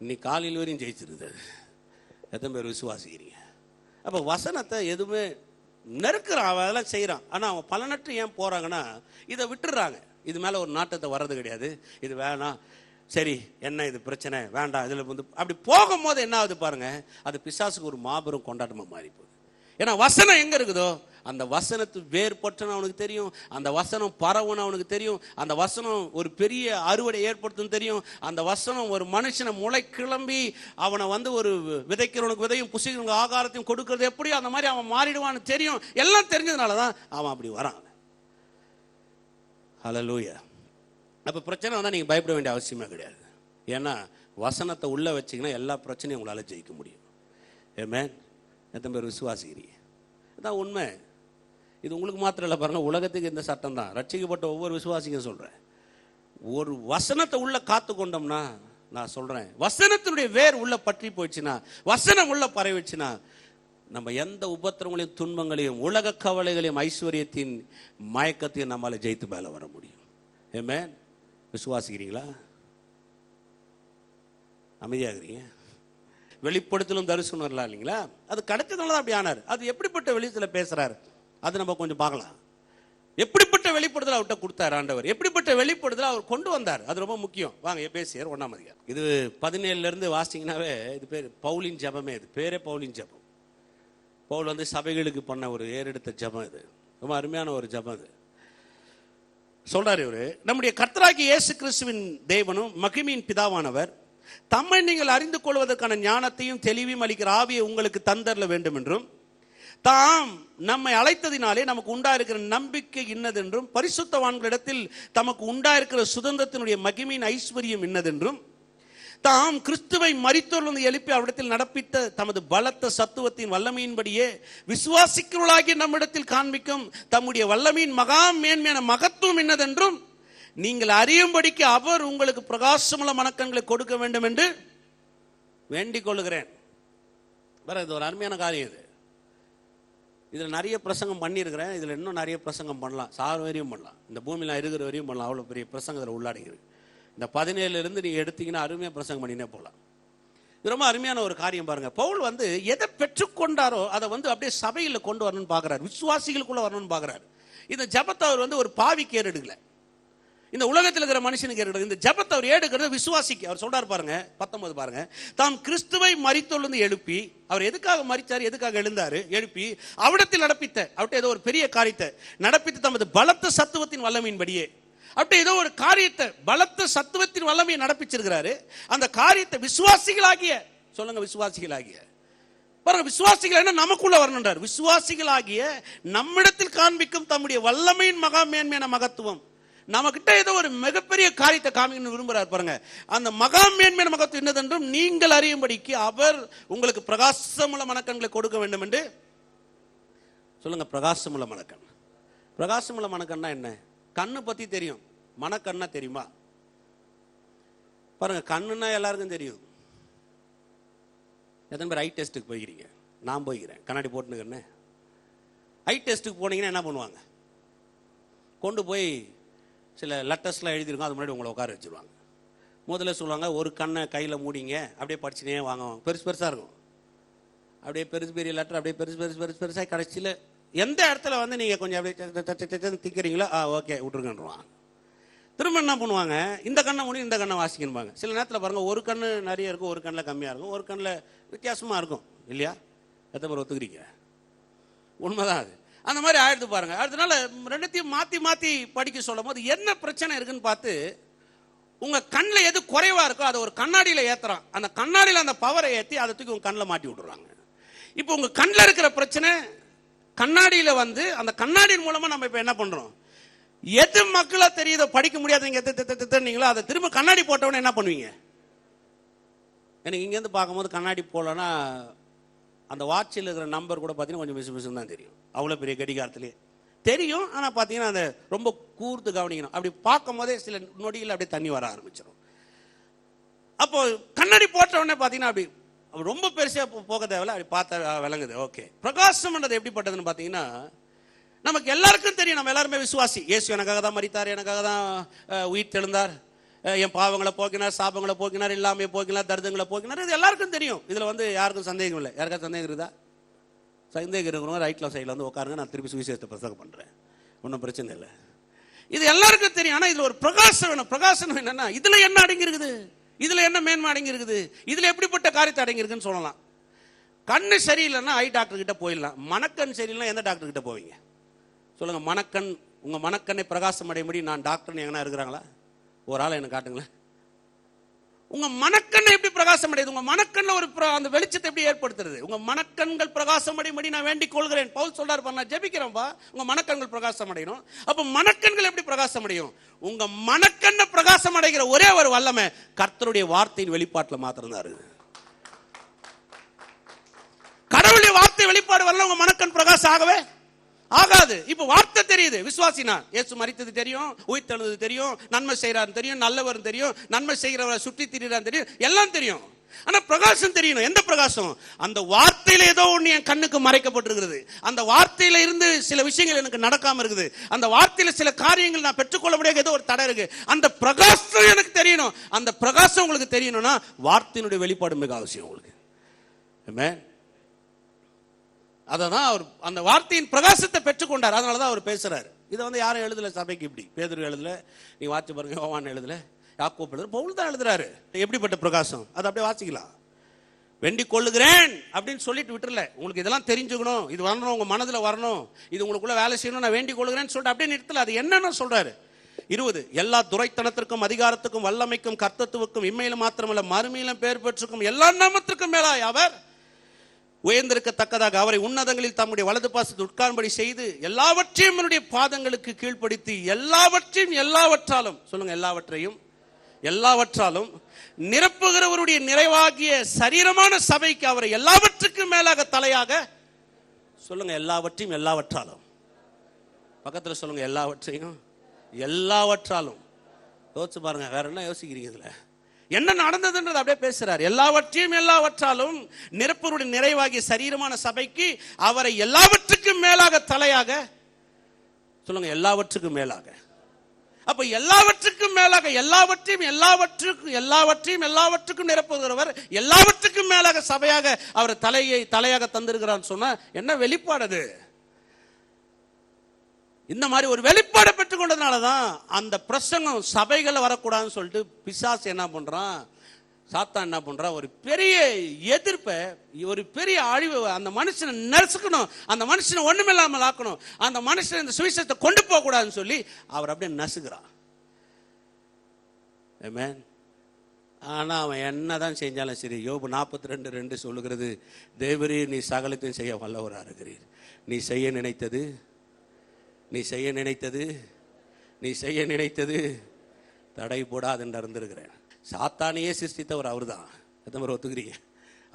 இன்னைக்கு காலையில் வரையும் ஜெயிச்சிருது. எத்தனை பேர் விசுவாசிக்கிறீங்க? அப்போ வசனத்தை எதுவுமே நெருக்கிறான், அவன் அதெல்லாம் செய்கிறான். ஆனால் அவன் பலனற்று ஏன் போகிறாங்கன்னா, இதை விட்டுடுறாங்க. இது மேலே ஒரு நாட்டத்தை வர்றது கிடையாது. இது வேணாம், சரி என்ன இது பிரச்சனை வேண்டாம், இதில் வந்து அப்படி போகும்போது என்ன ஆகுது பாருங்க, அது பிசாசுக்கு ஒரு மாபெரும் கொண்டாட்டமாக மாறி போகுது. ஏன்னா வசனம் எங்க இருக்குதோ அந்த வசனத்து வேறுபட்டுன்னு அவனுக்கு தெரியும், அந்த வசனம் பரவுன்னு அவனுக்கு தெரியும், அந்த வசனம் ஒரு பெரிய அறுவடை ஏற்படுத்தும் தெரியும், அந்த வசனம் ஒரு மனுஷனை முளை கிளம்பி அவனை வந்து ஒரு விதைக்கிறவனுக்கு விதையும் புசிக்கிறவனுக்கு ஆகாரத்தையும் கொடுக்கறது எப்படியோ அந்த மாதிரி அவன் மாறிடுவான்னு தெரியும். எல்லாம் தெரிஞ்சதுனால தான் அவன் அப்படி வரான். ஹல்லேலூயா. அப்போ பிரச்சனை வந்தால் நீங்கள் பயப்பட வேண்டிய அவசியமே கிடையாது. ஏன்னா வசனத்தை உள்ள வச்சிங்கன்னா எல்லா பிரச்சனையும் உங்களால் ஜெயிக்க முடியும். ஆமென். எத்தனை பேர் விசுவாசிக்கிறீங்க? இதான் உண்மை. இது உங்களுக்கு மாத்திரம் இல்லை பாருங்க, உலகத்துக்கு இந்த சட்டம் தான். ரட்சிக்கப்பட்ட ஒவ்வொரு விசுவாசிக்கும் சொல்றேன், ஒரு வசனத்தை உள்ள காத்து கொண்டோம்னா, நான் சொல்றேன், வசனத்தினுடைய வேர் உள்ள பற்றி போயிடுச்சுன்னா, வசனம் உள்ள பரவிடுச்சுன்னா, நம்ம எந்த உபத்திரங்களையும் துன்பங்களையும் உலக கவலைகளையும் ஐஸ்வர்யத்தின் மயக்கத்தையும் நம்மளால ஜெயித்து மேல வர முடியும். ஆமென். விசுவாசிக்கிறீங்களா? அமைதியாகிறீங்க? வெளிப்படுத்தலும் தரிசனம் வரலாம் இல்லைங்களா? அது கிடைச்சதுனால தான் அப்படி ஆனார். அது எப்படிப்பட்ட வெளிச்சத்தில் பேசுறாரு அது நம்ம கொஞ்சம் பார்க்கலாம். எப்படிப்பட்ட வெளிப்படுதல் அவர்கிட்ட கொடுத்தார் ஆண்டவர், எப்படிப்பட்ட வெளிப்படுதல் அவர் கொண்டு வந்தார், அது ரொம்ப முக்கியம். வாங்க எபேசியர் 1ஆம் அதிகாரம். இது 17 இருந்து வாசிங்கனாவே இது பேர் பவுலின் ஜெபமே. இது பேரே பவுலின் ஜெபம். பவுல் வந்து சபைகளுக்கு பண்ண ஒரு ஏறெடுத்த ஜெபம். இது ரொம்ப அருமையான ஒரு ஜெபம். இது சொல்றாரு இவரு, நம்முடைய கர்த்தராகிய இயேசு கிறிஸ்துவின் தேவனும் மகிமையின் பிதாவானவர் தம்மை நீங்கள் அறிந்து கொள்வதற்கான ஞானத்தையும் தெளிவையும் அளிக்கிற ஆவியை உங்களுக்கு தந்தரல வேண்டும் என்றும், தாம் நம்மை அழைத்ததினாலே நமக்கு உண்டாயிருக்கிற நம்பிக்கை இன்னதென்றும், பரிசுத்தவான்களிடத்தில் தமக்கு உண்டாயிருக்கிற சுதந்திரத்தினுடைய மகிமையின் ஐஸ்வர்யம் இன்னதென்றும், தாம் கிறிஸ்துவை மரித்தோரிலிருந்து எழுப்பி அவரிடத்தில் நடப்பித்த தமது பலத்த சத்துவத்தின் வல்லமையின்படியே விசுவாசிக்கிறவர்களாகிய நம்மிடத்தில் காண்பிக்கும் தம்முடைய வல்லமையின் மகா மேன்மையான மகத்துவம் என்னதென்றும் நீங்கள் அறியும்படிக்கு அவர் உங்களுக்கு பிரகாசமுள்ள மனக்கண்களை கொடுக்க வேண்டும் என்று வேண்டிக் கொள்கிறேன். இது ஒரு அருமையான காரியம். இது இதில் நிறைய பிரசங்கம் பண்ணியிருக்கிறேன். இதில் இன்னும் நிறைய பிரசங்கம் பண்ணலாம், சார் வரையும் பண்ணலாம், இந்த பூமியில் இருக்கிற வரையும் பண்ணலாம். அவ்வளோ பெரிய பிரசங்கத்தில் உள்ளாடிங்கிறது. இந்த 17 நீங்கள் எடுத்தீங்கன்னா அருமையாக பிரசங்கம் பண்ணினே போகலாம். இது ரொம்ப அருமையான ஒரு காரியம் பாருங்க. பவுல் வந்து எதை பெற்றுக்கொண்டாரோ அதை வந்து அப்படியே சபையில் கொண்டு வரணும்னு பார்க்குறாரு, விசுவாசிகளுக்குள்ள வரணும்னு பார்க்குறாரு. இந்த ஜபத்தை அவர் வந்து ஒரு பாவிக்கு ஏறெடுக்கல, இந்த உலகத்தில் இருக்கிற மனுஷனுக்கு ஏறெடுக்கல. இந்த ஜபத்தை அவர் ஏடுக்கிறது விசுவாசிக்கு. அவர் சொல்றாரு பாருங்க, 19 பாருங்க, தாம் கிறிஸ்துவை மரித்தொழுந்து எழுப்பி, அவர் எதுக்காக மரித்தார், எதுக்காக எழுந்தாரு, எழுப்பி அவிடத்தில் நடப்பித்த, அவர்கிட்ட ஏதோ ஒரு பெரிய காரியத்தை நடப்பித்து தமது பலத்த சத்துவத்தின் வல்லமையின்படியே, அவர்கிட்ட ஏதோ ஒரு காரியத்தை பலத்த சத்துவத்தின் வல்லமையை நடப்பிச்சிருக்கிறாரு. அந்த காரியத்தை விசுவாசிகளாகிய, சொல்லுங்க விசுவாசிகளாகிய, பாருங்க விசுவாசிகள் என்ன நமக்குள்ள வரணுன்றார். விசுவாசிகளாகிய நம்மிடத்தில் காண்பிக்கும் தம்முடைய வல்லமையின் மகா மேன்மையான மகத்துவம், நம்ம கிட்ட ஏதோ ஒரு மிகப்பெரிய காரியத்தை காமிக்கணும்னு விரும்புறாரு பாருங்க. அந்த மகா மேன்மையான மகத்துவம் என்னதென்றும் நீங்கள் அறியும்படிக்கு அவர் உங்களுக்கு பிரகாசமுள்ள மனக்கண்களை கொடுக்க வேண்டும் என்று சொல்லுங்க. பிரகாசமுள்ள மனக்கண். பிரகாசமுள்ள மனக்கண்ணா என்ன? கண்ணு பத்தி தெரியும், மனக்கண்ணா தெரியுமா? பாருங்க, கண்ணுன்னா எல்லாருக்கும் தெரியும். எத்தனை பேர் ஐ டெஸ்ட்டுக்கு போய்க்கிறீங்க? நான் போய்க்கிறேன், கண்ணாடி போட்டுன்னு. ஐ டெஸ்ட்டுக்கு போனீங்கன்னா என்ன பண்ணுவாங்க? கொண்டு போய் சில லெட்டர்ஸ்லாம் எழுதியிருக்கோம், அது முன்னாடி உங்களை உட்கார வச்சுருவாங்க. முதல்ல சொல்லுவாங்க ஒரு கண்ணை கையில் மூடிங்க, அப்படியே படிச்சுனே வாங்க. பெருசு பெருசாக இருக்கும், அப்படியே பெருசு பெரிய லெட்டர், அப்படியே பெருசாக கடைசியில் எந்த இடத்துல வந்து நீங்கள் கொஞ்சம் அப்படியே திக்கிறீங்களோ ஓகே விட்டுருங்கன்றான். திரும்ப என்ன பண்ணுவாங்க, இந்த கண்ணை மூடி இந்த கண்ணை வாசிக்கணுவாங்க. சில நேரத்தில் பாருங்கள், ஒரு கண்ணு நிறைய இருக்கும், ஒரு கண்ணில் கம்மியாக இருக்கும், ஒரு கண்ணில் வித்தியாசமாக இருக்கும் இல்லையா? எத்தனை பேர் ஒத்துக்கிறீங்க? உண்மைதான் அது. அந்த மாதிரி ஆயிடுது பாருங்க. அதனால ரெண்டுத்தையும் மாற்றி மாற்றி படிக்க சொல்லும் போது என்ன பிரச்சனை இருக்குன்னு பார்த்து உங்கள் கண்ணில் எது குறைவாக இருக்கோ அதை ஒரு கண்ணாடியில் ஏற்றுறான். அந்த கண்ணாடியில் அந்த பவரை ஏற்றி அதை தூக்கி உங்கள் கண்ணில் மாட்டி விட்டுறாங்க. இப்போ உங்கள் கண்ணில் இருக்கிற பிரச்சனை கண்ணாடியில் வந்து அந்த கண்ணாடியின் மூலமாக நம்ம இப்போ என்ன பண்ணுறோம், எது மக்களா தெரியுதோ படிக்க முடியாது நீங்களோ அதை திரும்ப கண்ணாடி போட்டவொடனே என்ன பண்ணுவீங்க? எனக்கு இங்கேருந்து பார்க்கும்போது கண்ணாடி போடலன்னா அந்த வாட்சில் இருக்கிற நம்பர் கூட பார்த்தீங்கன்னா கொஞ்சம் மிஸ் மிஸ் தான் தெரியும். அவ்வளோ பெரிய கடிகாரத்திலே தெரியும். ஆனால் பார்த்தீங்கன்னா அந்த ரொம்ப கூர்த்து கவனிக்கணும். அப்படி பார்க்கும் போதே சில நொடியில் அப்படியே தண்ணி வர ஆரம்பிச்சிடும். அப்போ கண்ணாடி போட்டவுடனே பார்த்தீங்கன்னா அப்படி ரொம்ப பெருசாக போக தேவையில்ல, அப்படி பார்த்தா விளங்குது. ஓகே, பிரகாசம்ன்றது எப்படிப்பட்டதுன்னு பார்த்தீங்கன்னா நமக்கு எல்லாருக்கும் தெரியும். நம்ம எல்லாருமே விசுவாசி. இயேசு எனக்காக தான் மரித்தார், எனக்காக தான் உயிர் தெழுந்தார், என் பாவங்களை போக்கினார், சாபங்களை போக்கினார், எல்லாமே போக்கினார், தர்தங்களை போக்கினார். இது எல்லாருக்கும் தெரியும். இதில் வந்து யாருக்கும் சந்தேகம் இல்லை. யாருக்காவது சந்தேகம் இருக்குதா? சந்தேகம் இருக்கிறவங்க ரைட்டில் சைடில் வந்து உட்காருங்க, நான் திருப்பி சுவிசேஷத்தை பிரசங்கம் பண்ணுறேன், ஒன்றும் பிரச்சனை இல்லை. இது எல்லாருக்கும் தெரியும். ஆனால் இதில் ஒரு பிரகாசம் வேணும். பிரகாசம் என்னன்னா இதில் என்ன அடங்கி இருக்குது, இதில் என்ன மேன்மை அடங்கி இருக்குது, இதில் எப்படிப்பட்ட காரியத்தை அடங்கி இருக்குன்னு சொல்லலாம். கண்ணு சரியில்லைன்னா ஐ டாக்டர் கிட்ட போயிடலாம். மனக்கண் சரியில்லைன்னா எந்த டாக்டர் கிட்ட போவீங்க சொல்லுங்க? மனக்கண், உங்க மனக்கண்ணை பிரகாசம் அடையும்படி நான் டாக்டர் எங்கன்னா இருக்கிறாங்களா? ஒரு ஆளை எனக்கு காட்டுங்களேன். உங்க மனக்கண்ணை எப்படி பிரகாசம் அடையுது? உங்க மனக்கண்ணில் ஒரு அந்த வெளிச்சத்தை எப்படி ஏற்படுத்துறது? உங்க மனக்கண்கள் பிரகாசம் அடையும்படி நான் வேண்டிக் கொள்கிறேன். பவுல் சொல்றாரு, நான் ஜெபிக்கிறேன்பா உங்க மனக்கண்கள் பிரகாசம் அடையணும். அப்ப மனக்கண்கள் எப்படி பிரகாசம் அடையும்? உங்க மனக்கண்ணை பிரகாசம் அடைகிற ஒரே ஒரு வல்லமை கர்த்தருடைய வார்த்தையின் வெளிப்பாட்டில் மாத்திரம் தான் இருக்குது. கடவுளுடைய வார்த்தை வெளிப்பாடு வரல உங்க மனக்கண் பிரகாசம் ஆகவே ஆகாது. இப்ப வார்த்தை தெரியுது, விசுவாசினா இயேசு மரித்தது தெரியும், உயிர் தெழுந்தது தெரியும், நன்மை செய்யறாரு தெரியும், நல்லவர் தெரியும், நன்மை செய்கிறவரை சுற்றி திரிகிறார் தெரியும், எல்லாம் தெரியும். ஆனா பிரகாசம் தெரியணும். எந்த பிரகாசம்? அந்த வார்த்தையில ஏதோ ஒண்ணு என் கண்ணுக்கு மறைக்கப்பட்டிருக்கிறது. அந்த வார்த்தையில இருந்து சில விஷயங்கள் எனக்கு நடக்காம இருக்குது. அந்த வார்த்தையில சில காரியங்கள் நான் பெற்றுக்கொள்ள முடியாத ஏதோ ஒரு தடை இருக்கு. அந்த பிரகாசம் எனக்கு தெரியணும். அந்த பிரகாசம் உங்களுக்கு தெரியணும்னா வார்த்தையினுடைய வெளிப்பாடு மிக அவசியம் உங்களுக்கு. ஆமென். அதான் அவர் அந்த வார்த்தையின் பிரகாசத்தை பெற்றுக்கொண்டார். அதனாலதான் அவர் பேசுறாரு. இதை வந்து யாரும் எழுதல சபைக்கு. இப்படி பேதுரு எழுதல, நீ வாட்சி பாருங்க, யோவான் எழுதல, யாக்கோபு எழுதல, பவுல் தான் எழுதுறாரு. எப்படிப்பட்ட பிரகாசம் அது அப்படியே வாசிக்கலாம். வேண்டிக் கொள்ளுகிறேன் அப்படின்னு சொல்லிட்டு விட்டுறல. உங்களுக்கு இதெல்லாம் தெரிஞ்சுக்கணும், இது வரணும், உங்க மனதில் வரணும், இது உங்களுக்குள்ள வேலை செய்யணும், நான் வேண்டிக் கொள்ளுகிறேன்னு சொல்லிட்டு அப்படியே நிறுத்தல. அது என்னன்னு சொல்றாரு 20, எல்லா துரைத்தனத்திற்கும் அதிகாரத்துக்கும் வல்லமைக்கும் கர்த்தத்துவக்கும் இம்மையிலும் மாத்திரமல்ல மறுமையிலும் பேர் பெற்றுக்கும் எல்லா நாமத்திற்கும் மேலாய் அவர் உயர்ந்திருக்கத்தக்கதாக அவரை உன்னதங்களில் தம்முடைய வலது பாசத்தை உட்கார்படி செய்து எல்லாவற்றையும் என்னுடைய பாதங்களுக்கு கீழ்ப்படுத்தி எல்லாவற்றையும் எல்லாவற்றாலும் சொல்லுங்க, எல்லாவற்றையும் எல்லாவற்றாலும் நிரப்புகிறவருடைய நிறைவாகிய சரீரமான சபைக்கு அவரை எல்லாவற்றுக்கும் மேலாக தலையாக சொல்லுங்க, எல்லாவற்றையும் எல்லாவற்றாலும். பக்கத்தில் சொல்லுங்க, எல்லாவற்றையும் எல்லாவற்றாலும். யோசிச்சு பாருங்க, வேற என்ன யோசிக்கிறீங்க? இதுல என்ன நடந்ததுன்றது அப்படியே பேசுறாரு. எல்லாவற்றையும் எல்லாவற்றாலும் நிரப்பருடைய நிறைவாகிய சரீரமான சபைக்கு அவரை எல்லாவற்றுக்கும் மேலாக தலையாக சொல்லுங்க, எல்லாவற்றுக்கும் மேலாக. அப்ப எல்லாவற்றுக்கும் மேலாக எல்லாவற்றையும் எல்லாவற்றையும் எல்லாவற்றுக்கும் நிரப்புகிறவர் எல்லாவற்றுக்கும் மேலாக சபையாக அவர் தலையாக தந்திருக்கிறார் சொன்னா என்ன வெளிப்பாடு அது? இந்த மாதிரி ஒரு வெளிப்பாடை பெற்றுக் கொண்டதுனாலதான் அந்த பிரசங்கம் சபைகளை வரக்கூடாதுன்னு சொல்லிட்டு பிசாசு என்ன பண்றான், சாத்தான் என்ன பண்றான், ஒரு பெரிய எதிர்ப்பை, ஒரு பெரிய அழிவு அந்த மனுஷனை நெருக்கணும், அந்த மனுஷனை ஒண்ணுமில்லாமல் ஆக்கணும், அந்த மனுஷனை இந்த சுவிசேஷத்தை கொண்டு போக கூடாதுன்னு சொல்லி அவர் அப்படியே நசுகிறான். ஆமென். ஆனா அவன் என்னதான் செஞ்சாலும் சரி, யோபு 42:2 சொல்லுகிறது, தேவரீர் நீ சகலத்தையும் செய்ய வல்லவராக இருக்கிறீர், நீ செய்ய நினைத்தது தடை போடாது என்று அறிந்திருக்கிறேன். சாத்தானையே சிருஷ்டித்தவர் அவர் தான். எத்தனை பேர் ஒத்துக்கிறீங்க?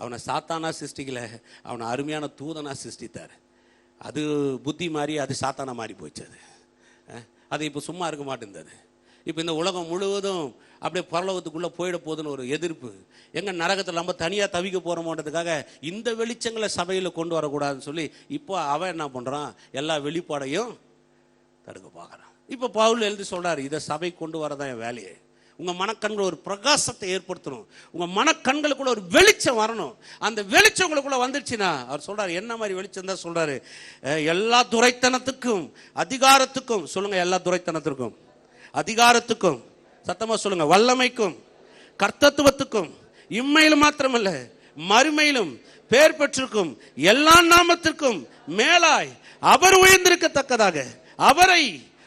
அவனை சாத்தானா சிருஷ்டிக்கல, அவனை அருமையான தூதனா சிருஷ்டித்தார். அது புத்தி மாறி அது சாத்தானா மாறி போச்சு. அது இப்போ சும்மா இருக்க மாட்டேங்குது. இப்போ இந்த உலகம் முழுவதும் அப்படியே பரலோகத்துக்குள்ள போயிட போகுதுன்னு ஒரு எதிர்ப்பு. எங்க நரகத்தில் நம்ம தனியாக தவிக்க போறோமோன்றதுக்காக இந்த வெளிச்சங்களை சபையில் கொண்டு வரக்கூடாதுன்னு சொல்லி இப்போ அவன் என்ன பண்றான், எல்லா வெளிப்பாடையும் தடுக்க பார்க்கறான். இப்போ பவுல் எழுதி சொல்றாரு, இதை சபை கொண்டு வரதான் என் வேலையே. உங்க மனக்கண்கள் ஒரு பிரகாசத்தை ஏற்படுத்தணும், உங்க மனக்கண்களுக்குள்ள ஒரு வெளிச்சம் வரணும். அந்த வெளிச்சம் உங்களுக்குள்ள வந்துருச்சுன்னா அவர் சொல்றாரு, என்ன மாதிரி வெளிச்சம் தான் சொல்றாரு, எல்லா துரைத்தனத்துக்கும் அதிகாரத்துக்கும், சொல்லுங்க, எல்லா துரைத்தனத்திற்கும் அதிகாரத்துக்கும், சத்தமா சொல்லுங்க, வல்லமைக்கும் கர்த்தத்துவத்துக்கும், இம்மையிலும் மாத்திரமல்ல மறுமையிலும் பேர் பெற்றிருக்கும் எல்லா நாமத்திற்கும் மேலாய் அவர் உயர்ந்திருக்கத்தக்கதாக அவரை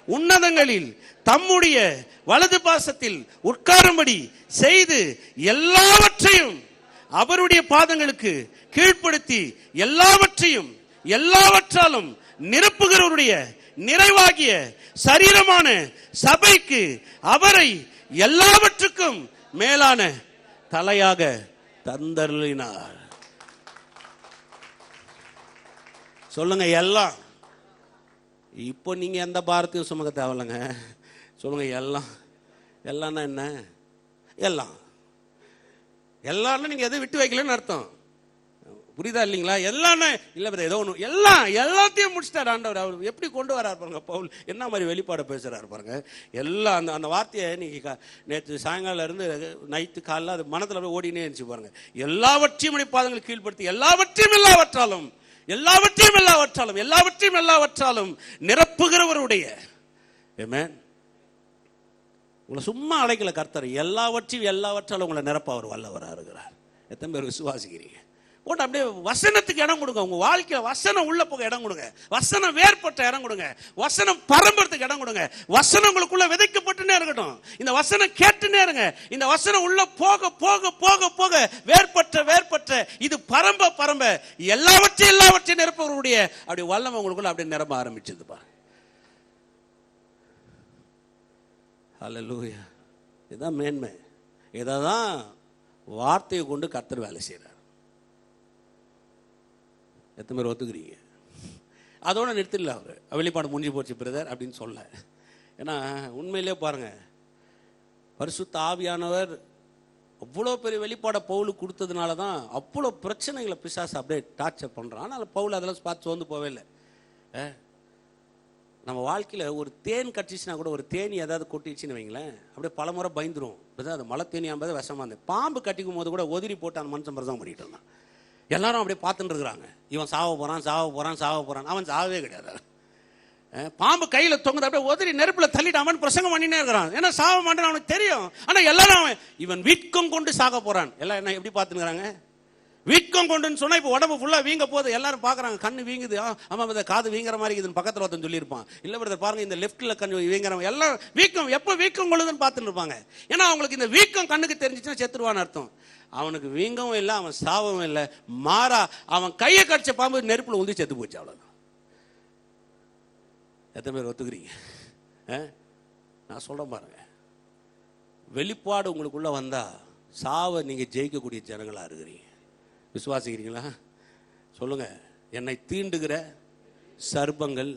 உன்னதங்களில் தம்முடைய வலது பாசத்தில் உட்காரும்படி செய்து எல்லாவற்றையும் அவருடைய பாதங்களுக்கு கீழ்ப்படுத்தி எல்லாவற்றையும் எல்லாவற்றாலும் நிரப்புகிறவருடைய நிறைவாகிய சரீரமான சபைக்கு அவரை எல்லாவற்றுக்கும் மேலான தலையாக தந்தருளினார். சொல்லுங்க, எல்லாம். இப்போ நீங்க எந்த பாரத்தையும் சுமக்க தேவையில்லைங்க. சொல்லுங்க, எல்லாம். எல்லாம்னா என்ன? எல்லாம். எல்லாரும் நீங்க எதை விட்டு வைக்கலன்னு அர்த்தம். புரியுதா இல்லைங்களா? எல்லாம் இல்ல, ஏதோ ஒன்று, எல்லாத்தையும் முடிச்சிட்டார் ஆண்டவர். அவர் எப்படி கொண்டு வராரு பாருங்க பவுல், என்ன மாதிரி வெளிப்பாட பேசுறாரு பாருங்க. எல்லாம் அந்த அந்த வார்த்தையை நீங்க நேற்று சாயங்காலம் இருந்து நைட்டு காலைல அது மனதில் அப்படியே ஓடினே இருந்துச்சு பாருங்க. எல்லாவற்றையும் பாதங்களுக்கு கீழ்படுத்தி எல்லாவற்றையும் எல்லாவற்றாலும் எல்லாவற்றையும் எல்லாவற்றாலும் எல்லாவற்றையும் எல்லாவற்றாலும் நிரப்புகிறவருடைய, ஆமென். உங்களை சும்மா அழைக்கல கர்த்தர், எல்லாவற்றையும் எல்லாவற்றாலும் உங்களை நிரப்ப அவர் வல்லவராக இருக்கிறார். எத்தனை பேர் விசுவாசிக்கிறீங்க? போட்டு அப்படியே வசனத்துக்கு இடம் கொடுங்க. உங்க வாழ்க்கையில வசனம் உள்ள போக இடம் கொடுங்க, வசனம் வேறுபட்ட இடம் கொடுங்க, வசனம் பரம்பறதுக்கு இடம் கொடுங்க. வசனம் உங்களுக்குள்ள விதைக்கப்பட்டுனே இருக்கட்டும். இந்த வசனம் கேட்டுனே இருங்க. இந்த வசனம் உள்ள போக போக போக போக வேறுபட்ட வேறுபட்ட இது பரம்ப பரம்ப எல்லாவற்றையும் நிரப்பவருடைய அப்படி வல்லமை உங்களுக்குள்ள அப்படியே நிரம்ப ஆரம்பிச்சது பாருங்க. ஹல்லேலூயா. இதுதான் மேன்மை. இதான் வார்த்தையை கொண்டு கர்த்தர் வேலை செய்யறார். எத்தனை பேர் ஒத்துக்கிறீங்க? அதோட நிறுத்திடல அவர், வெளிப்பாடு முடிஞ்சு போச்சு பிரதர் அப்படின்னு சொல்ல. ஏன்னா உண்மையிலே பாருங்க, பரிசுத்த ஆவியானவர் அவ்வளோ பெரிய வெளிப்பாடை பவுலுக்கு கொடுத்ததுனால தான் அவ்வளோ பிரச்சனைகளை பிசாசு அப்படியே டார்ச்சர் பண்ணுறான். ஆனால் பவுல் அதெல்லாம் பார்த்து சோர்ந்து போவே இல்லை. நம்ம வாழ்க்கையில் ஒரு தேன் கட்டிச்சுன்னா கூட, ஒரு தேனி ஏதாவது கொட்டிச்சுன்னு வைங்களேன், அப்படியே பல முறை பயந்துரும். அது மலை தேனி ஆம்பது விஷமா இருந்தது. பாம்பு கட்டிக்கும் போது கூட ஒதிரி போட்டு அந்த மனுஷன் பிரசவம் பண்ணிட்டு இருந்தான். எல்லாரும் அப்படியே பார்த்துட்டு இருக்கிறாங்க, இவன் சாவ போறான் சாவ போறான் சாவ போறான். அவன் சாவே கிடையாது. பாம்பு கையில தொங்குது, அப்படியே ஒதிரி நெருப்புல தள்ளிட்டு அவன் பிரசங்கம் பண்ணினே இருக்கிறான். ஏன்னா சாவ மாட்டேன்னு அவனுக்கு தெரியும். ஆனா எல்லாரும் அவன் இவன் வீக்கம் கொண்டு சாக போறான். எல்லாம் என்ன எப்படி பார்த்துக்கிறாங்க? வீக்கம் கொண்டுன்னு சொன்னா இப்போ உடம்பு ஃபுல்லா வீங்க போகுது. எல்லாரும் பாக்குறாங்க, கண்ணு வீங்குது, ஆமா காது வீங்குற மாதிரி இதுன்னு பக்கத்துல ஒருத்தன் சொல்லியிருப்பான். இல்ல பிரதர் பாருங்க, இந்த லெப்ட்ல கண்ணு வீங்குற, எல்லாம் வீக்கம் எப்போ வீக்கம் கொள்ளுதுன்னு பார்த்துட்டு இருப்பாங்க. ஏன்னா அவங்களுக்கு இந்த வீக்கம் கண்ணுக்கு தெரிஞ்சிச்சுன்னா செத்துருவான்னு அர்த்தம். அவனுக்கு வீங்கவும் இல்லை, அவன் சாவவும் இல்லை. மாறா அவன் கையை கடிச்ச பாம்பு நெருப்புல உந்தி செத்து போச்சு, அவ்வளவுதான். எத்தனை பேர் ஒத்துக்கிறீங்க? நான் சொல்றேன் பாருங்க, வெளிப்பாடு உங்களுக்குள்ள வந்தா சாவை நீங்க ஜெயிக்கக்கூடிய ஜனங்களா இருக்கிறீங்க. விசுவாசிக்கிறீங்களா? சொல்லுங்க, என்னை தீண்டுகிற சர்ப்பங்கள்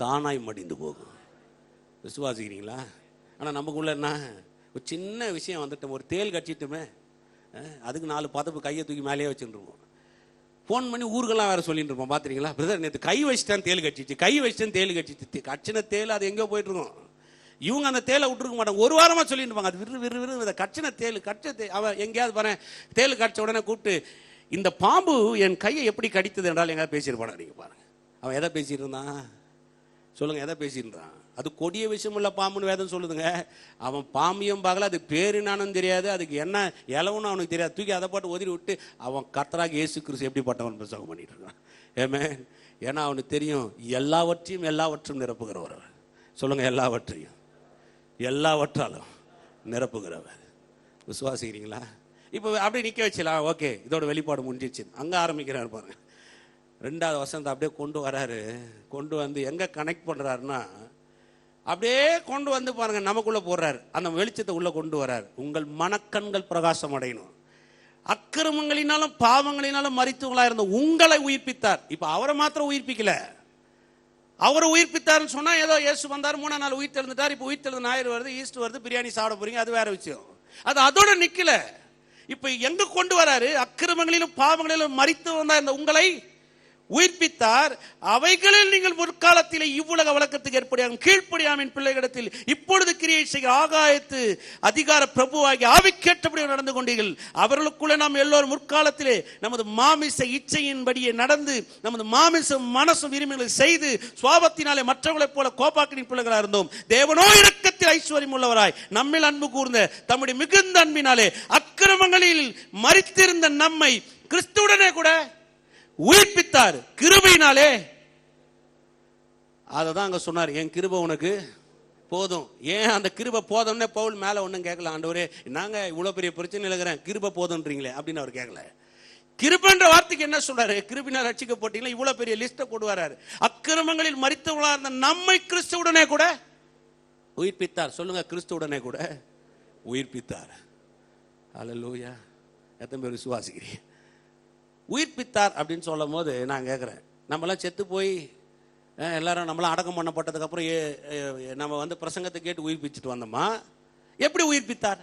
தானாய் மடிந்து போகும். விசுவாசிக்கிறீங்களா? ஆனா நமக்குள்ள என்ன ஒரு சின்ன விஷயம் வந்துட்டோம், ஒரு தேல் கட்சிட்டுமே, அதுக்கு 4 பதப்பு கையை தூக்கி மேலேயே வச்சுருவோம். ஃபோன் பண்ணி ஊருக்கெல்லாம் வேற சொல்லிட்டு இருப்போம். பார்த்துறீங்களா பிரதர், நேற்று கை வச்சுட்டான் தேல் கட்சிச்சு, கை வச்சுட்டேன் தேல் கட்சிச்சு. கட்சின தேல் அது எங்கேயோ போயிட்டு இருக்கோம். இவங்க அந்த தேலை விட்டுருக்க மாட்டாங்க, ஒரு வாரமா சொல்லிட்டு இருப்பாங்க. அது விறு விறு விறு கட்சின தேல் அவன் எங்கேயாவது பாரு, தேல் கடிச்ச உடனே கூப்பிட்டு, இந்த பாம்பு என் கையை எப்படி கடித்தது என்றால் எங்கேயாவது பேசியிருப்பானா? நீங்க பாருங்க, அவன் எதை பேசிட்டு இருந்தான்? சொல்லுங்க, எதை பேசிட்டு இருந்தான்? அது கொடிய விஷயம் உள்ள பாம்புன்னு வேதம் சொல்லுதுங்க. அவன் பாம்பியும் பார்க்கல, அதுக்கு பேரு நானும் தெரியாது, அதுக்கு என்ன இலவுன்னு அவனுக்கு தெரியாது. தூக்கி அதை பாட்டு ஒதுரி விட்டு அவன் கர்த்தராக இயேசு கிறிஸ்து எப்படிப்பட்டவன் பிரசங்கம் பண்ணிட்டு இருக்கான். ஏன்னா அவனுக்கு தெரியும், எல்லாவற்றையும் நிரப்புகிறவர். சொல்லுங்க, எல்லாவற்றாலும் நிரப்புகிறவர். விசுவாசிக்கிறீங்களா? இப்போ அப்படியே நிற்க வச்சலாம். ஓகே, இதோட வெளிப்பாடு முடிஞ்சிச்சு. அங்கே ஆரம்பிக்கிறாரு பாருங்க. 2வது வசனத்தை அப்படியே கொண்டு வராரு. கொண்டு வந்து எங்க கனெக்ட் பண்றாருன்னா, அப்படியே கொண்டு வந்து பாருங்க நமக்குள்ள போடுறாரு. அந்த வெளிச்சத்தை உள்ள கொண்டு வராரு. உங்கள் மனக்கண்கள் பிரகாசம் அடையணும். அக்கிரமங்களினாலும் பாவங்களினாலும் மரித்தவங்களா இருந்த உங்களை உயிர்ப்பித்தார். இப்ப அவரை மாத்திரம் உயிர்ப்பிக்கல, அவரை உயிர்ப்பித்தாருன்னு சொன்னா ஏதோ இயேசு வந்தார், 3ஆம் நாள் உயிர் தெழுந்துட்டார். இப்ப உயிர் தெழுந்து ஞாயிறு வருது, ஈஸ்டர் வருது, பிரியாணி சாப்பிட போறீங்க, அது வேற விஷயம். அது அதோட நிக்கல. இப்ப எங்க கொண்டு வராரு? அக்கிரமங்களிலும் பாவங்களிலும் மரித்து வந்தா இந்த உங்களை உயிர்ப்பித்தார். அவைகளில் நீங்கள் முற்காலத்திலே இவ்வுலக வழக்கத்துக்கு ஏற்படியாகும் கீழ்ப்படியாமின் பிள்ளைகளிடத்தில் இப்பொழுது கிரியை செய்ய ஆகாயத்து அதிகார பிரபுவாகி ஆவிக்கேற்றபடி நடந்து கொண்டீர்கள். அவர்களுக்குள்ளே நாம் எல்லோரும் முற்காலத்திலே நமது மாமிச இச்சையின்படியே நடந்து நமது மாமிச மனசும் விரும்பிகளை செய்து சுவாபத்தினாலே மற்றவர்களைப் போல கோபாக்கினின் பிள்ளைகளாக இருந்தோம். தேவனோ இரக்கத்தில் ஐஸ்வர்யம் உள்ளவராய் நம்மில் அன்பு கூர்ந்த தம்முடைய மிகுந்த அன்பினாலே அக்கிரமங்களில் மரித்திருந்த நம்மை கிறிஸ்துவுடனே கூட உயிர்ப்பித்தார் கிருபையினாலே. அததான் அங்க சொன்னார், என் கிருபை உனக்கு போதும். ஏன் அந்த கிருபை போதும்னே பவுல் மேல ஒன்னும் கேட்கல, ஆண்டவரே நாங்க இவ்வளவு பெரிய பிரச்சனை இருக்கிறேன் கிருபை போதும்ன்றீங்களே அப்படின்னு அவர் கேட்கல. கிருபைன்ற வார்த்தைக்கு என்ன சொல்றாரு? கிருபினால் ரட்சிக்கப்பட்டீங்களா, இவ்வளவு பெரிய லிஸ்ட கொண்டு வராரு. அக்கிரமங்களில் மரித்தவர்களா இருந்த நம்மை கிறிஸ்துவுடனே கூட உயிர்ப்பித்தார். சொல்லுங்க, கிறிஸ்துவுடனே கூட உயிர்ப்பித்தார். அல்லேலூயா. எத்தனை பேர் விசுவாசிக்கிறீங்க? உயிர்ப்பித்தார் அப்படின்னு சொல்லும் போது நான் கேட்குறேன், நம்மளாம் செத்து போய் எல்லாரும் நம்மளாம் அடக்கம் பண்ணப்பட்டதுக்கு அப்புறம் நம்ம வந்து பிரசங்கத்தை கேட்டு உயிர்ப்பிச்சுட்டு வந்தோமா? எப்படி உயிர்ப்பித்தார்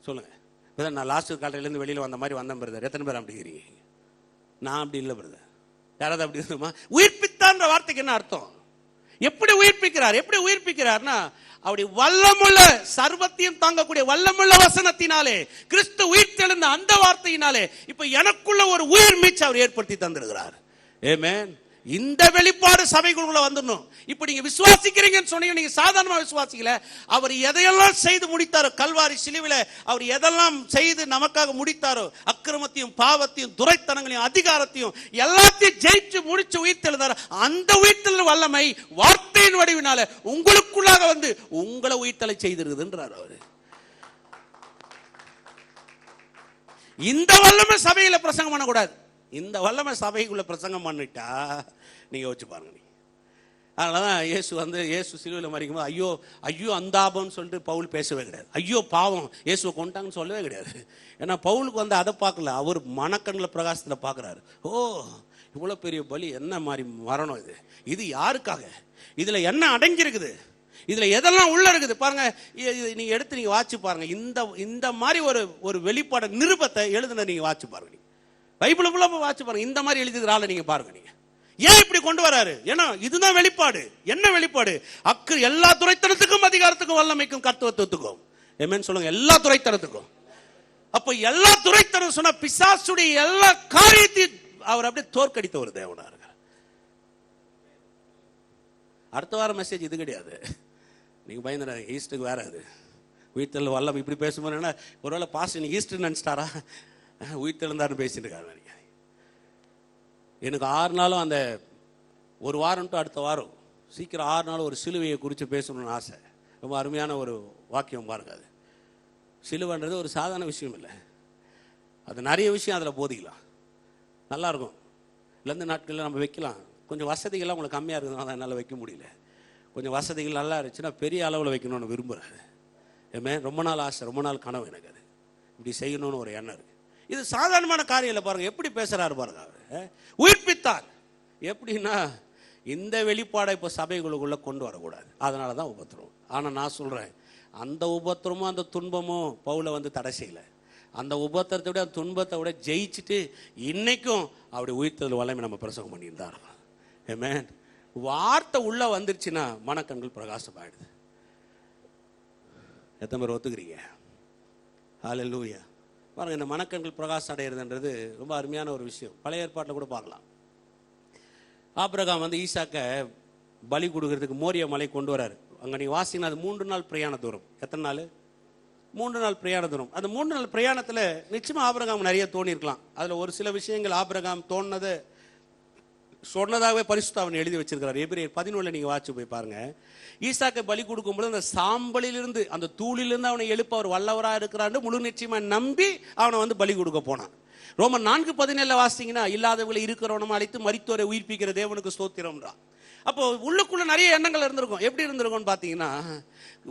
சொல்லுங்க. நான் லாஸ்ட் காலையிலேருந்து வெளியில் வந்த மாதிரி வந்தேன் பிரதர். எத்தனை பேர் அப்படிங்கிறீங்க? நான் அப்படி இல்லை பிரதர். யாராவது அப்படி இருந்தோமா? உயிர்ப்பித்தார்ன்ற வார்த்தைக்கு என்ன அர்த்தம்? எப்படி உயிர்ப்பிக்கிறார்? எப்படி உயிர்ப்பிக்கிறார்னா அவருடைய வல்லமுள்ள சர்வத்தையும் தாங்கக்கூடிய வல்லமுள்ள வசனத்தினாலே கிறிஸ்து உயிர்த்தெழுந்த அந்த வார்த்தையினாலே இப்ப எனக்குள்ள ஒரு உயிர் மீட்சி அவர் ஏற்படுத்தி தந்திருக்கிறார். ஆமென். இந்த வெளிப்பாடு சபைக்குள்ள வந்துடணும். இப்ப நீங்க விசுவாசிக்கிறீங்கன்னு சொன்னீங்க, நீங்க சாதாரணமா விசுவாசிக்கல. அவர் எதையெல்லாம் செய்து முடித்தாரோ கல்வாரி சிலுவையில, அவர் எதெல்லாம் செய்து நமக்காக முடித்தாரோ, அக்கிரமத்தையும் பாவத்தையும் துரைத்தனங்களையும் அதிகாரத்தையும் எல்லாத்தையும் ஜெயிச்சு முடிச்சு உயிர்த்தெழுந்தார். அந்த உயிர்த்தெழு வல்லமை வார்த்தையின் வடிவினால உங்களுக்குள்ளாக வந்து உங்களை உயிர்த்தலை செய்திருக்குதுன்றார் அவரு. இந்த வல்லமை சபையில பிரசங்கம் பண்ணக்கூடாது. இந்த வல்லமை சபைக்குள்ள பிரசங்கம் பண்ணிட்டா நீங்க வச்சு பாருங்க. அதனாலதான் இயேசு சிலுவையில் மரிக்கும் போது ஐயோ ஐயோ அந்தாபம்னு சொல்லிட்டு பவுல் பேசவே கிடையாது. ஐயோ பாவம் இயேசுவை கொண்டாங்கன்னு சொல்லவே கிடையாது. ஏன்னா பவுலுக்கு வந்து அதை பார்க்கல, அவர் மனக்கண்ணில் பிரகாசத்தில் பார்க்குறாரு. ஓ இவ்வளோ பெரிய பலி, என்ன மாதிரி மரணம் இது, இது யாருக்காக, இதுல என்ன அடங்கியிருக்குது, இதுல எதெல்லாம் உள்ள இருக்குது பாருங்க. நீங்க எடுத்து நீங்க வாட்சி பாருங்க. இந்த மாதிரி ஒரு வெளிப்பாடு நிருபத்தை எழுதுன நீங்க வாட்சி பாருங்க. பைபிளுக்குள்ள வாட்சி பாருங்க. இந்த மாதிரி எழுதுகிற ஆளை நீங்க பாருங்க. நீங்க ஏன் இப்படி கொண்டு வராரு? ஏன்னா இதுதான் வெளிப்பாடு. என்ன வெளிப்பாடு? எல்லா துரைத்தனத்துக்கும் அதிகாரத்துக்கும் வல்லமைக்கும் கர்த்தத்துவத்துக்கும் ஆமென் சொல்லுங்க. எல்லா துரைத்தனத்துக்கும். அப்ப எல்லா துரைத்தனம் சொன்னா பிசாசுடைய எல்லா காரியத்தையும் அவர் அப்படியே தோற்கடித்த ஒரு தேவனா இருக்கார். அடுத்த வாரம் மெசேஜ் இது கிடையாது. நீங்க பயந்துடாதீங்க, ஈஸ்டருக்கு வேற அது. உயிர்த்தெழு வல்லம் இப்படி பேசும்போது ஒருவேளை பாஸ்டர் நீங்க ஈஸ்டர் நினைச்சிட்டாரா? உயிர்த்தெழுந்தாருன்னு பேசிட்டு இருக்காரு. எனக்கு 6 நாளும் அந்த ஒரு வாரம் டு அடுத்த வாரம் சீக்கிரம் 6 நாள் ஒரு சிலுவையை குறித்து பேசணும்னு ஆசை. ரொம்ப அருமையான ஒரு வாக்கியம் பாருங்க. அது சிலுவைன்றது ஒரு சாதாரண விஷயம் இல்லை. அது நிறைய விஷயம் அதில் போதிக்கலாம். நல்லா இருக்கும். இழந்த நாட்களில் நம்ம வைக்கலாம். கொஞ்சம் வசதிகள்லாம் உங்களுக்கு கம்மியாக இருக்குதுனால தான் என்னால் வைக்க முடியல. கொஞ்சம் வசதிகள் நல்லா இருந்துச்சுன்னா பெரிய அளவில் வைக்கணும்னு விரும்புகிறேன். ஏமே ரொம்ப நாள் ஆசை, ரொம்ப நாள் கனவு எனக்கு. அது இப்படி செய்யணும்னு ஒரு எண்ணம் இருக்கு. இது சாதாரணமான காரியம் இல்லை. பாருங்க எப்படி பேசுறாரு பாருங்க. அவர் உயிர்ப்பித்தார் எப்படின்னா இந்த வெளிப்பாடை இப்போ சபைகளுக்குள்ள கொண்டு வரக்கூடாது. அதனால தான் உபத்திரம். ஆனால் நான் சொல்றேன், அந்த உபத்திரமும் அந்த துன்பமும் பவுலை வந்து தடை செய்யல. அந்த உபத்திரத்தை விட அந்த துன்பத்தை விட ஜெயிச்சுட்டு இன்னைக்கும் அப்படி உயிர்த்தல் வல்லமை நம்ம பிரசவம் பண்ணியிருந்தார். ஆமென். வார்த்தை உள்ள வந்துருச்சுன்னா மனக்கண்கள் பிரகாசம் ஆயிடுது. எத்தனை பேர் ஒத்துக்கிறீங்க? ஹல்லேலூயா. பாருங்க, இந்த மனக்கண்கள் பிரகாசம் அடைகிறதுன்றது ரொம்ப அருமையான ஒரு விஷயம். பழைய ஏற்பாட்டில் கூட பார்க்கலாம். ஆபிரகாம் வந்து ஈசாக்க பலி கொடுக்கறதுக்கு மோரிய மலை கொண்டு வராரு. அங்கே நீ வாசினா அது 3 நாள் பிரயாண தூரம். எத்தனை நாள்? 3 நாள் பிரயாண தூரம். அந்த 3 நாள் பிரயாணத்தில் நிச்சயமா ஆபிரகாம் நிறைய தோணிருக்கலாம். அதில் ஒரு சில விஷயங்கள் ஆபிரகாம் தோணுனது சொன்னதாகவே பரிசுத்தாவன் எழுதி வச்சிருக்கிறார். எபிரேயர் 11 நீங்க வாட்சி போய் பாருங்க. ஈசாக்கை பலி கொடுக்கும்போது அந்த சாம்பலிலிருந்து அந்த தூளிலிருந்து அவனை எழுப்ப அவர் வல்லவராக இருக்கிறான்னு முழு நிச்சயமா நம்பி அவனை வந்து பலி கொடுக்க போனான். ரோமர் 4:17 வாசிங்கன்னா இல்லாதவர்களை இருக்கிறவனும் அழைத்து மரித்தோரை உயிர்ப்பிக்கிற தேவனுக்கு ஸ்தோத்திரம்ன்றான். அப்போ உள்ளுக்குள்ள நிறைய எண்ணங்கள் இருந்திருக்கும். எப்படி இருந்திருக்கும்னு பாத்தீங்கன்னா,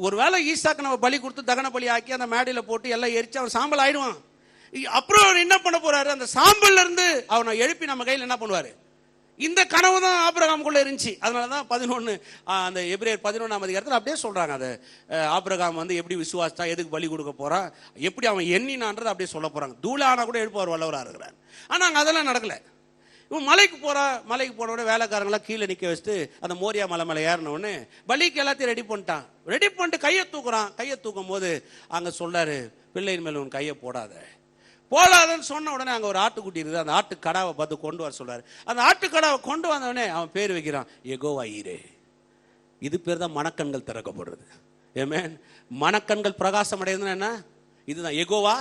ஒருவேளை ஈசாக்கு நம்ம பலி கொடுத்து தகன பலி ஆக்கி அந்த மேடையில போட்டு எல்லாம் எரிச்சு அவன் சாம்பல் ஆயிடுவான். அப்புறம் அவர் என்ன பண்ண போறாரு? அந்த சாம்பல்ல இருந்து அவனை எழுப்பி நம்ம கையில் என்ன பண்ணுவாரு? இந்த கனவு தான் ஆபிரகாமுக்குள்ள இருந்துச்சு. அதனாலதான் 11 அந்த எபிரேயர் 11ஆம் அதிகாரத்தில் அப்படியே சொல்றாங்க. அது ஆபிரகாம் வந்து எப்படி விசுவாசித்தா, எதுக்கு பலி கொடுக்க போறான், எப்படி அவன் எண்ணினான்றது அப்படியே சொல்ல போறாங்க. தூளானா கூட எழுப்புவார் வல்லவராக இருக்கிறார். ஆனா அங்க அதெல்லாம் நடக்கல. இவன் மலைக்கு போன உடனே வேலைக்காரங்களாம் கீழே நிற்க வச்சுட்டு அந்த மோரியா மலை மேலே ஏறின உடனே பலிக்கு எல்லாத்தையும் ரெடி பண்ணிட்டு கையை தூக்கும் போது அங்கே சொல்றாரு, பிள்ளையின் மேல உன் கையை போடாதன்னு சொன்ன உடனே அங்கே ஒரு ஆட்டுக்குட்டி இருக்குது, அந்த ஆட்டு கடாவை பார்த்து கொண்டு வர சொல்றாரு. அந்த ஆட்டு கடாவை கொண்டு வந்த உடனே அவன் பேர் வைக்கிறான் யெகோவா ஈரே. இது பேர் தான் மனக்கண்கள் திறக்கப்படுறது. ஆமென். மனக்கண்கள் பிரகாசம் அடையுதுன்னா என்ன? இதுதான் யெகோவா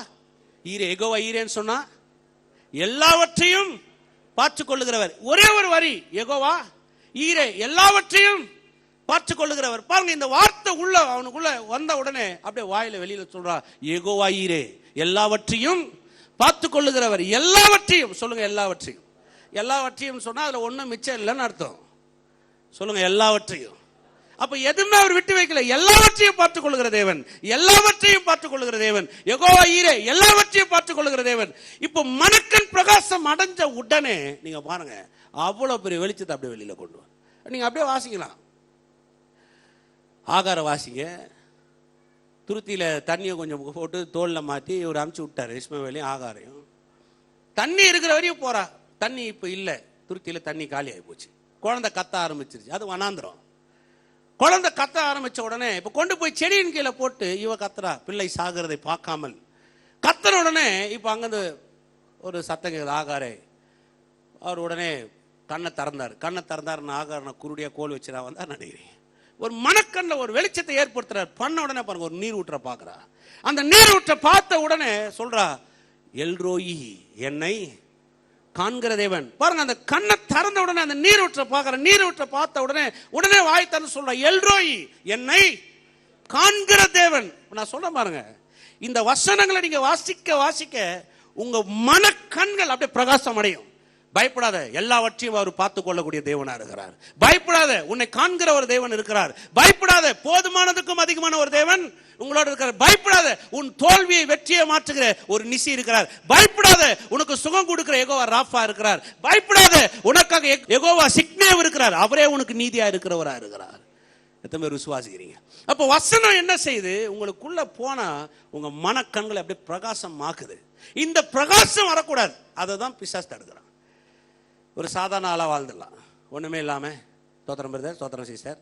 ஈரே. யெகோவா ஈரேன்னு சொன்னா எல்லாவற்றையும் பார்த்து கொள்ளுகிறவர். ஒரே ஒரு வரி, யெகோவா ஈரே, எல்லாவற்றையும் பார்த்து கொள்ளுகிறவர். பாருங்க, இந்த வார்த்தை அவனுக்குள்ள வந்த உடனே அப்படியே வாயில வெளியில சொல்றா, யெகோவா ஈரே, எல்லாவற்றையும் பார்த்து கொள்ளுகிறவர். எல்லாவற்றையும் சொல்லுங்க, எல்லாவற்றையும் சொன்னா அதுல ஒண்ணும் மிச்சம் இல்லைன்னு அர்த்தம். சொல்லுங்க, எல்லாவற்றையும். அப்ப எதுவுமே அவர் விட்டு வைக்கல. எல்லாவற்றையும் பார்த்துக் கொள்ளுகிற தேவன், எல்லாவற்றையும் பார்த்துக் கொள்ளுகிற தேவன், யெகோவா ஈரே, எல்லாவற்றையும் பார்த்துக் கொள்ளுகிற தேவன். இப்ப மனக்கண் பிரகாசம் அடைஞ்ச உடனே நீங்க பாருங்க, அவ்வளவு பெரிய வெளிச்சத்தை அப்படியே வெளியில கொண்டு வர. நீங்க அப்படியே வாசிக்கலாம். ஆகார வாசிங்க. துருத்தியில தண்ணியை கொஞ்சம் போட்டு தோல்ல மாற்றி ஒரு அமுச்சு விட்டாரு இஸ்மவேலையும் ஆகாரையும். தண்ணி இருக்கிற வரையும் போறா. தண்ணி இப்ப இல்ல, துருத்தியில தண்ணி காலி ஆகி போச்சு. குழந்தை கத்த ஆரம்பிச்சிருச்சு. அது வனாந்திரம். குழந்தை கத்த ஆரம்பிச்ச உடனே இப்ப கொண்டு போய் செடியின் கீழே போட்டு இவ கத்துறா, பிள்ளை சாகிறதை பார்க்காமல் கத்துற உடனே இப்ப அங்கிருந்து ஒரு சத்தம் கேக்குது, ஆகாரே. அவர் உடனே கண்ணை திறந்தார். ஆகாரனை குருடியா கோல் வச்சு நான் வந்தா நினைக்கிறேன். ஒரு மனக்கண்ல ஒரு வெளிச்சத்தை ஏற்படுத்துறார். பண்ண உடனே பாருங்க, ஒரு நீர் ஊற்ற பாக்குறா. அந்த நீர் ஊற்ற பார்த்த உடனே சொல்றா, எல்ரோயி, என்னை காண்கிற தேவன். பாருங்க, அந்த கண்ணை திறந்த உடனே அந்த நீர் ஊற்ற பாக்குற. நீர் ஊற்ற பார்த்த உடனே வாய் திறந்து சொல்ற, எல்ரோயி, என்னை காண்கிற தேவன். நான் சொல்ல பாருங்க, இந்த வசனங்களை நீங்க வாசிக்க உங்க மனக்கண்கள் அப்படியே பிரகாசம் அடையும். பயப்படாத, எல்லாவற்றையும் அவர் பார்த்துக் கொள்ளக்கூடிய தேவனா இருக்கிறார். பயப்படாத, உன்னை காண்கிற ஒரு தேவன் இருக்கிறார். பயப்படாத, போதுமானதுக்கும் அதிகமான ஒரு தேவன் உங்களோட இருக்கிறார். பயப்படாத, உன் தோல்வியை வெற்றியை மாற்றுகிற ஒரு நிசி இருக்கிறார். பயப்படாத, உனக்கு சுகம் கொடுக்கிற யெகோவா ராஃபா இருக்கிறார். பயப்படாத, உனக்காக யெகோவா சிக்னேவ் இருக்கிறார். அவரே உனக்கு நீதியா இருக்கிறவரா இருக்கிறார். எத்தனை பேர் விசுவாசிக்கிறீங்க? அப்ப வசனம் என்ன செய்யுது? உங்களுக்குள்ள போனா உங்க மனக்கண்களை அப்படியே பிரகாசம் ஆக்குது. இந்த பிரகாசம் வரக்கூடாது, அதை தான் பிசாசு தடுக்கிறான். ஒரு சாதாரண ஆளா வாழ்ந்துடலாம், ஒண்ணுமே இல்லாம. தோத்திரம் பிரதர், தோத்திரம் சிஸ்டர்,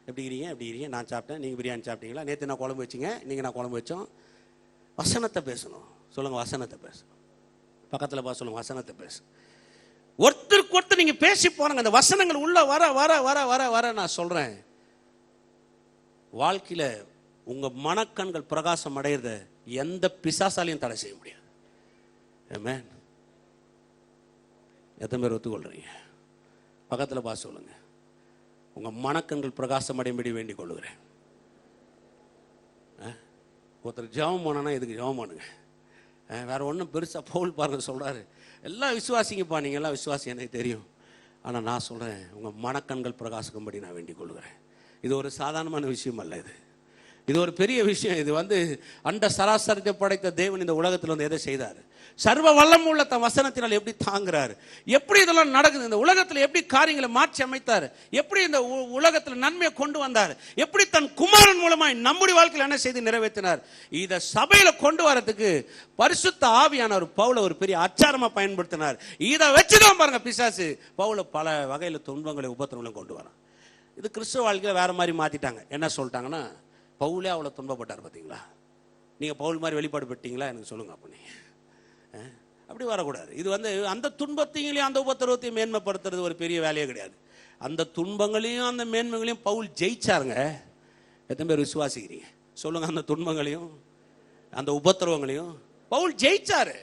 எப்படி இருக்கீங்க? நான் சாப்பிட்டேன், நீங்க பிரியாணி சாப்பிட்டீங்களா? நேற்று நான் குழம்பு வச்சிங்க, நீங்க நான் குழம்பு வச்சோம். வசனத்தை பேசணும். சொல்லுங்க, வசனத்தை பேசணும். பக்கத்துல பா சொல்லுங்க, வசனத்தை பேசு. ஒருத்தருக்கு ஒருத்தர் நீங்க பேசி போறாங்க. அந்த வசனங்கள் உள்ள வர வர வர வர வர நான் சொல்றேன், வாழ்க்கையில உங்க மனக்கண்கள் பிரகாசம் அடைகிறத எந்த பிசாசாலையும் தடை செய்ய முடியாது. ஆமென். எத்தனை பேர் ஒத்துக்கொள்றீங்க? பக்கத்துல பா சொல்லுங்க, உங்க மனக்கண்கள் பிரகாசம் அடையும்படி வேண்டிக் கொள்ளுகிறேன். ஒருத்தர் ஜெபம் பண்ணனா இதுக்கு ஜெபம் பண்ணுங்க. வேற ஒன்றும் பெருசா பவுல் பாருங்க சொல்றாரு, எல்லாம் விசுவாசிங்கப்பா, நீங்க எல்லாம் விசுவாசி, எனக்கு தெரியும். ஆனா நான் சொல்றேன், உங்க மனக்கண்கள் பிரகாசிக்கும்படி நான் வேண்டிக் கொள்கிறேன். இது ஒரு சாதாரணமான விஷயம் அல்ல, இது ஒரு பெரிய விஷயம். இது அண்ட சராசரத்தை படைத்த தேவன் இந்த உலகத்தில் எதை செய்தார்? சர்வ வல்லம் உள்ள தன் வசனத்தினால் எப்படி தாங்குறாரு? எப்படி இதெல்லாம் நடக்குது? இந்த உலகத்தில் எப்படி காரியங்களை மாற்றி அமைத்தார்? எப்படி இந்த உலகத்தில் நன்மையை கொண்டு வந்தார்? எப்படி தன் குமாரன் மூலமாய் நம்முடைய வாழ்க்கையில் என்ன செய்து நிறைவேற்றினார்? இதை சபையில கொண்டு வரதுக்கு பரிசுத்த ஆவியானவர் பவுலை ஒரு பெரிய அச்சாரமா பயன்படுத்தினார். இதை வச்சுதான் பாருங்க பிசாசு பவுலை பல வகையில துன்பங்களை உபத்திரங்களை கொண்டு வரான். இது கிறிஸ்துவ வாழ்க்கையில வேற மாதிரி மாத்திட்டாங்க. என்ன சொல்லிட்டாங்கன்னா, பவுலே அவ்வளவு துன்பப்பட்டார் பார்த்தீங்களா, நீங்க பவுல் மாதிரி வெளிப்பாடு பெற்றீங்களா எனக்கு சொல்லுங்க. அப்படி வரக்கூடாது. இது அந்த துன்பத்தையும் அந்த உபத்திரவத்தையும் மேன்மைப்படுத்துறது ஒரு பெரிய வேலையே கிடையாது. அந்த துன்பங்களையும் அந்த மேன்மைகளையும் பவுல் ஜெயிச்சாருங்க. எத்தனை பேர் விசுவாசிக்கிறீங்க? சொல்லுங்க, அந்த துன்பங்களையும் அந்த உபத்திரவங்களையும் பவுல் ஜெயிச்சாரு.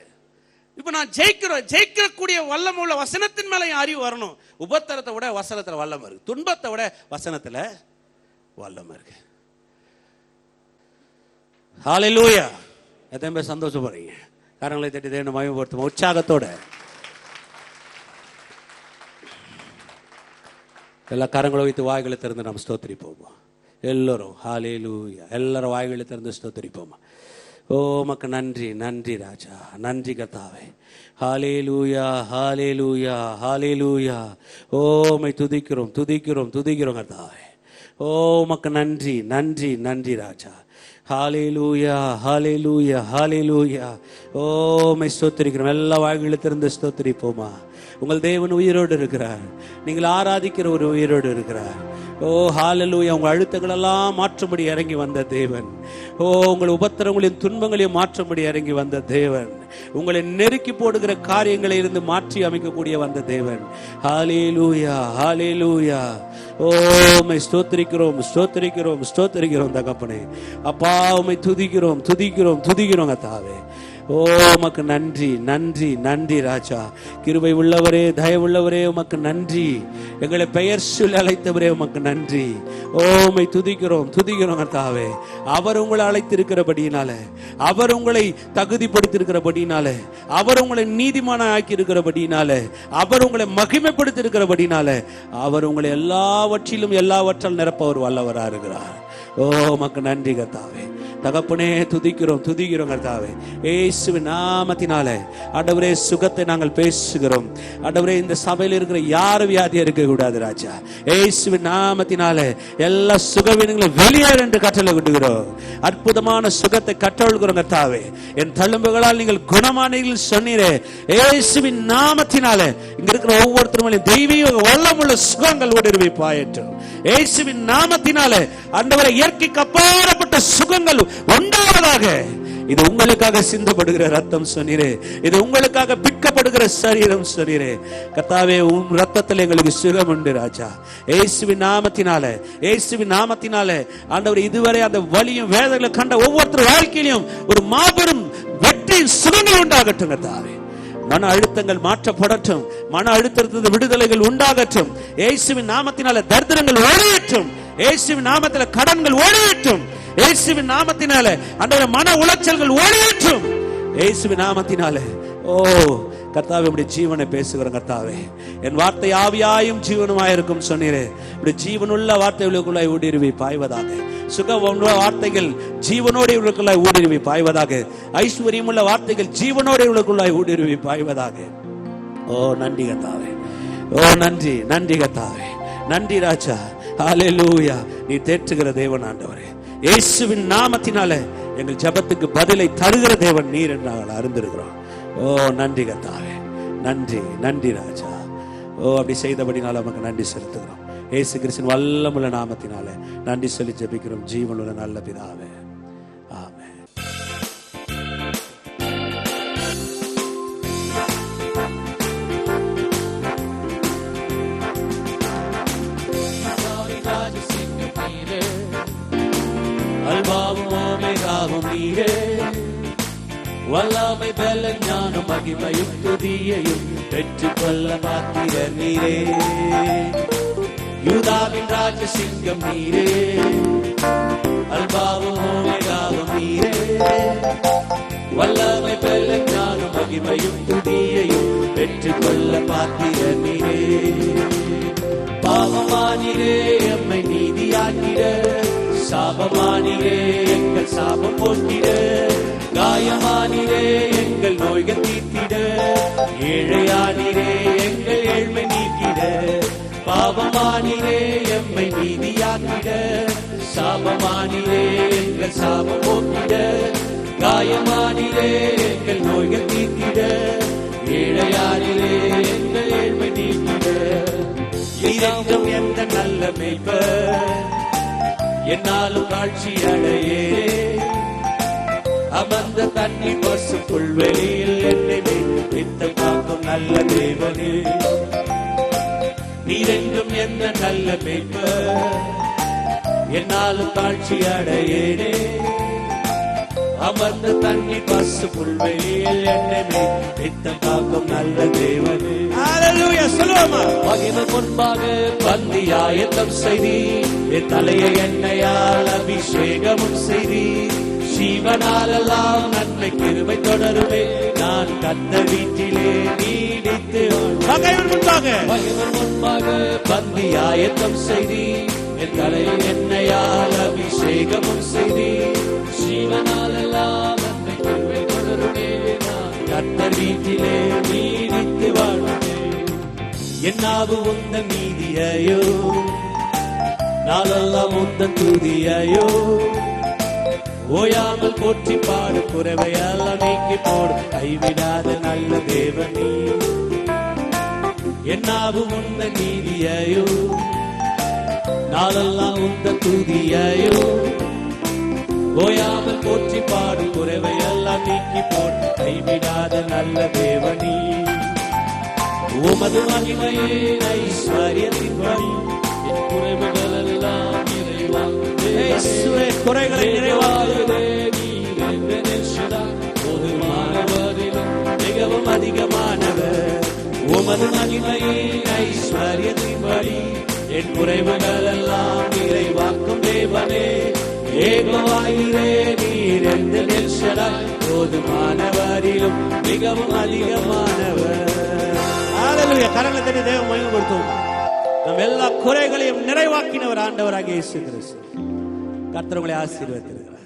இப்ப நான் ஜெயிக்கக்கூடிய வல்லம் உள்ள வசனத்தின் மேல அறிவு வரணும். உபத்திரத்தை விட வசனத்துல வல்லம் இருக்கு, துன்பத்தை விட வசனத்துல வல்லம் இருக்கு. ஹல்லேலூயா. எத்தனை பேர் சந்தோஷப்படுறீங்க? கரங்களை தட்டி தேவனை மகிமைப்படுத்தும் உற்சாகத்தோட எல்லா கரங்களை வைத்து வாய்களை திறந்து நம்ம ஸ்தோத்திரிப்போமா எல்லாரும். ஹல்லேலூயா. எல்லாரும் வாய்களை திறந்து ஸ்தோத்திரிப்போமா. ஓ மக்கு நன்றி, நன்றி ராஜா, நன்றி கர்த்தாவே. ஹல்லேலூயா, ஹல்லேலூயா, ஹல்லேலூயா. ஓ மை துதிக்கிறோம், துதிக்கிறோம், துதிக்கிறோம் கர்த்தாவே. ஓ மக்கு நன்றி, நன்றி, நன்றி ராஜா. ஹல்லேலூயா, ஹல்லேலூயா, ஹல்லேலூயா. ஓ மை ஸ்தோத்திரிக்கிறோம். எல்லா வாய்களை திறந்து ஸ்தோத்திரிப்போமா. உங்கள் தேவன் உயிரோடு இருக்கிறார். நீங்கள் ஆராதிக்கிற ஒரு உயிரோடு இருக்கிறார். ஓ ஹalleluya. உங்கள் அழுத்தங்கள் எல்லாம் மாற்றும்படி இறங்கி வந்த தேவன். ஓ உங்கள் உபத்திரங்களையும் துன்பங்களையும் மாற்றும்படி இறங்கி வந்த தேவன். உங்களை நெருக்கி போடுகிற காரியங்களை இருந்து மாற்றி அமைக்கக்கூடிய வந்த தேவன். ஹalleluya, ஹalleluya. ஓ உம்மை ஸ்தோத்திரிக்கிறோம், ஸ்தோத்திரிக்கிறோம், ஸ்தோத்திரிக்கிறோம் தகப்பனே. அப்பா உம்மை துதிக்கிறோம், துதிக்கிறோம், துதிக்கிறோம் கர்த்தாவே. ஓ உமக்கு நன்றி, நன்றி, நன்றி ராஜா. கிருபை உள்ளவரே, தயவுள்ளவரே உமக்கு நன்றி. எங்களை பெயர் சொல்லி அழைத்தவரே உமக்கு நன்றி. ஓ உம்மை துதிக்கிறோம், துதிக்கிறோம் கர்த்தாவே. அவர் உங்களை அழைத்திருக்கிறபடியினால, அவர் உங்களை தகுதிப்படுத்திருக்கிறபடினால, அவர் உங்களை நீதிமான ஆக்கி இருக்கிறபடினால, அவர் உங்களை மகிமைப்படுத்திருக்கிறபடினால, அவர் உங்களை எல்லாவற்றிலும் எல்லாவற்றால் நிரப்ப அவர் வல்லவரா இருக்கிறார். ஓ உமக்கு நன்றி கர்த்தாவே. தகப்பனே துதிக்கிறோம், துதிக்கிறோம் கர்த்தாவே. இயேசுவின் நாமத்தினாலே ஆண்டவரே சுகத்தை நாங்கள் பேசுகிறோம். ஆண்டவரே இந்த சபையில் இருக்கிற யார் வியாதியா இருக்க கூடாது ராஜா. இயேசுவின் நாமத்தினாலே எல்லா சுகவீனங்களும் வெளியேறு என்று கட்டளை விடுகிறோம். அற்புதமான சுகத்தை கட்டளைக்கிறோம் கர்த்தாவே. என் தழும்புகளால் நீங்கள் குணமானீர்கள் சொன்னீரே. இயேசுவின் நாமத்தினாலே இங்க இருக்கிற ஒவ்வொருத்தரும் தெய்வீக வல்லமுள்ள சுகங்கள் ஊடுருவி பாயட்டும். இயேசுவின் நாமத்தினாலே ஆண்டவரே இயற்கைக்கு அப்பாற்பட்ட சுகங்கள் உண்டாவதாக. இது உங்களுக்காக சிந்தப்படுகிற ரத்தம் சொன்னீரே, இது உங்களுக்காக பிற்கப்படுகிற சரீரம் சொன்னீரே கர்த்தாவே. உம் ரத்தத்தில் எங்களுக்கு சுகம் உண்டு ராஜா. இயேசுவின் நாமத்தினாலே, இயேசுவின் நாமத்தினாலே ஆண்டவர் இதுவரை அந்த வலியும் வேதனைகளை கண்ட ஒவ்வொருத்தர் வாழ்க்கையிலும் ஒரு மாபெரும் வெற்றி சுகங்கள் உண்டாகட்டும் கர்த்தாவே. மன அழுத்தங்கள் மாற்றப்படட்டும், மன அழுத்தத்திலிருந்து விடுதலைகள் உண்டாகட்டும். இயேசுவின் நாமத்தினால தரித்திரங்கள் ஓடியட்டும், இயேசுவின் நாமத்தில கடன்கள் ஓடியட்டும், இயேசுவின் நாமத்தினால அந்த மன உளைச்சல்கள் ஓடியட்டும், இயேசுவின் நாமத்தினால. ஓ கர்த்தாவே உம்முடைய ஜீவனை பேசுகிறோம் கர்த்தாவே. என் வார்த்தை ஆவியாயும் ஜீவனுமாயிருக்கும் சொன்னீரே. இப்படி ஜீவனுள்ள வார்த்தைகளுக்குள்ளாய் ஊடுருவி பாய்வதாக. சுகமுள்ள வார்த்தைகள் ஜீவனோடு இவர்களுக்குள்ளாய் ஊடுருவி பாய்வதாக. ஐஸ்வர்யமுள்ள வார்த்தைகள் ஜீவனோடு இவர்களுக்குள்ளாய் ஊடுருவி பாய்வதாக. ஓ நன்றி கர்த்தாவே, ஓ நன்றி, நன்றி கர்த்தாவே, நன்றி ராஜா. ஹalleluya. நீ தேற்றுகிற தேவன் ஆண்டவரே. இயேசுவின் நாமத்தினால எங்கள் ஜெபத்துக்கு பதிலை தருகிற தேவன் நீர் என்று நாங்கள் அறிந்திருக்கிறோம். ஓ நன்றி கர்த்தாவே, நன்றி, நன்றி ராஜா. ஓ அப்படி செய்தபடினால நமக்கு நன்றி செலுத்துகிறோம். இயேசு கிறிஸ்துவின் வல்லமுள்ள நாமத்தினால நன்றி சொல்லி ஜெபிக்கிறோம் ஜீவனுள்ள நல்ல பிதாவே. ஆமென். அல்பாவும் ஓமேகாவும் நீரே, வல்லமை பலன் ஞானம் மகிமையும் துதியையும் பெற்றுக்கொள்ள பாத்திரர் நீரே. யூதாவின் ராஜசிங்கம் நீரே, அல்பாவும் ஓமேகாவும் நீரே, வல்லமை பலன் ஞானம் மகிமையும் துதியையும் பெற்றுக்கொள்ள பாத்திரர் நீரே. பாவமானிரே எம்மை நீதியாக்கிட, சாபமானிரே எங்கள் சாபம் போக்கிட, காயமானிரே எங்கள் நோய்கள் தீர்த்திட, ஏழையானிரே எங்கள் ஏழ்மை நீக்கிட, பாவமானிரே எம்மை நீதியாக்கிட, சாபமானிரே எங்கள் சாபம் போக்கிட, காயமானிலே எங்கள் நோய்கள் தீர்த்திட, ஏழையானிலே எங்கள் ஏழ்மை நீக்கிட. நீரென்றும் எந்த நல்ல மேய்ப்பர், என்னாலும் காட்சி அடையே, அமர்ந்த தண்ணி பசு புல்வெளியில் என்னை வைத்து காக்கும் நல்ல தேவனே. நீரென்றும் எந்த நல்ல மேய்ப்பர், என்னாலும் காட்சி அடையேனே, அமர்ந்த தண்ணி பசு புல்வெளியில் என்னை வைத்து காக்கும் நல்ல தேவனே. ஹalleluya சொல்லுவோமா. மகிமை முன்பாக பந்தி ஆயத்தம் செய்தி, என் தலையை எண்ணெயால் அபிஷேகமும் செய்தி, ஜீவனாலெல்லாம் நன்மை கிருபை தொடருமே, நான் கர்த்தர் வீட்டிலே நீடித்து. மகிமை முன்பாக பந்தி ஆயத்தம் செய்தி, என் தலையை எண்ணெயால் அபிஷேகமும் செய்தி, ஜீவனாலெல்லாம் நன்மை கிருபை தொடருமே, நான் கர்த்தர் வீட்டிலே நீடித்து வாழ்வே. என்னாவு உந்தன் நீதியையோ, நாளெல்லாம் உந்தன் துதியையோ, ஓயாமல் போற்றி பாடு, குறைவையெல்லாம் நீக்கி போடு, கைவிடாத நல்ல தேவனே. என்னாவும் உந்த நீதியையோ நாளெல்லாம் உந்த துதியையோ ஓயாமல் போற்றி பாடும் குறைவை எல்லாம் நீக்கி போட்டு கைவிடாத நல்ல தேவனி உமது மகிமையே ஐஸ்வர்யத்தின் வழி என் குறைவுகள் எல்லாம் குறைகளை நிறைவாகுதே மிகவும் அதிகமானவர் உமது மகிமையே ஐஸ்வர்யத்தின் வழி என் குறைவுகள் எல்லாம் நிறைவாக்கும் தேவனே ஏகவாயிரே நீர் எந்த நெல்ஷடா போதுமானவரிலும் மிகவும் அதிகமானவர். ஹல்லேலூயா. கரங்களை தட்டி தேவனை மகிமைப்படுத்துவோம். நம் எல்லா குறைகளையும் நிறைவாக்கினவர் ஆண்டவராகிய இயேசு கிறிஸ்து. கர்த்தர் உங்களை ஆசீர்வதிக்கிறார்.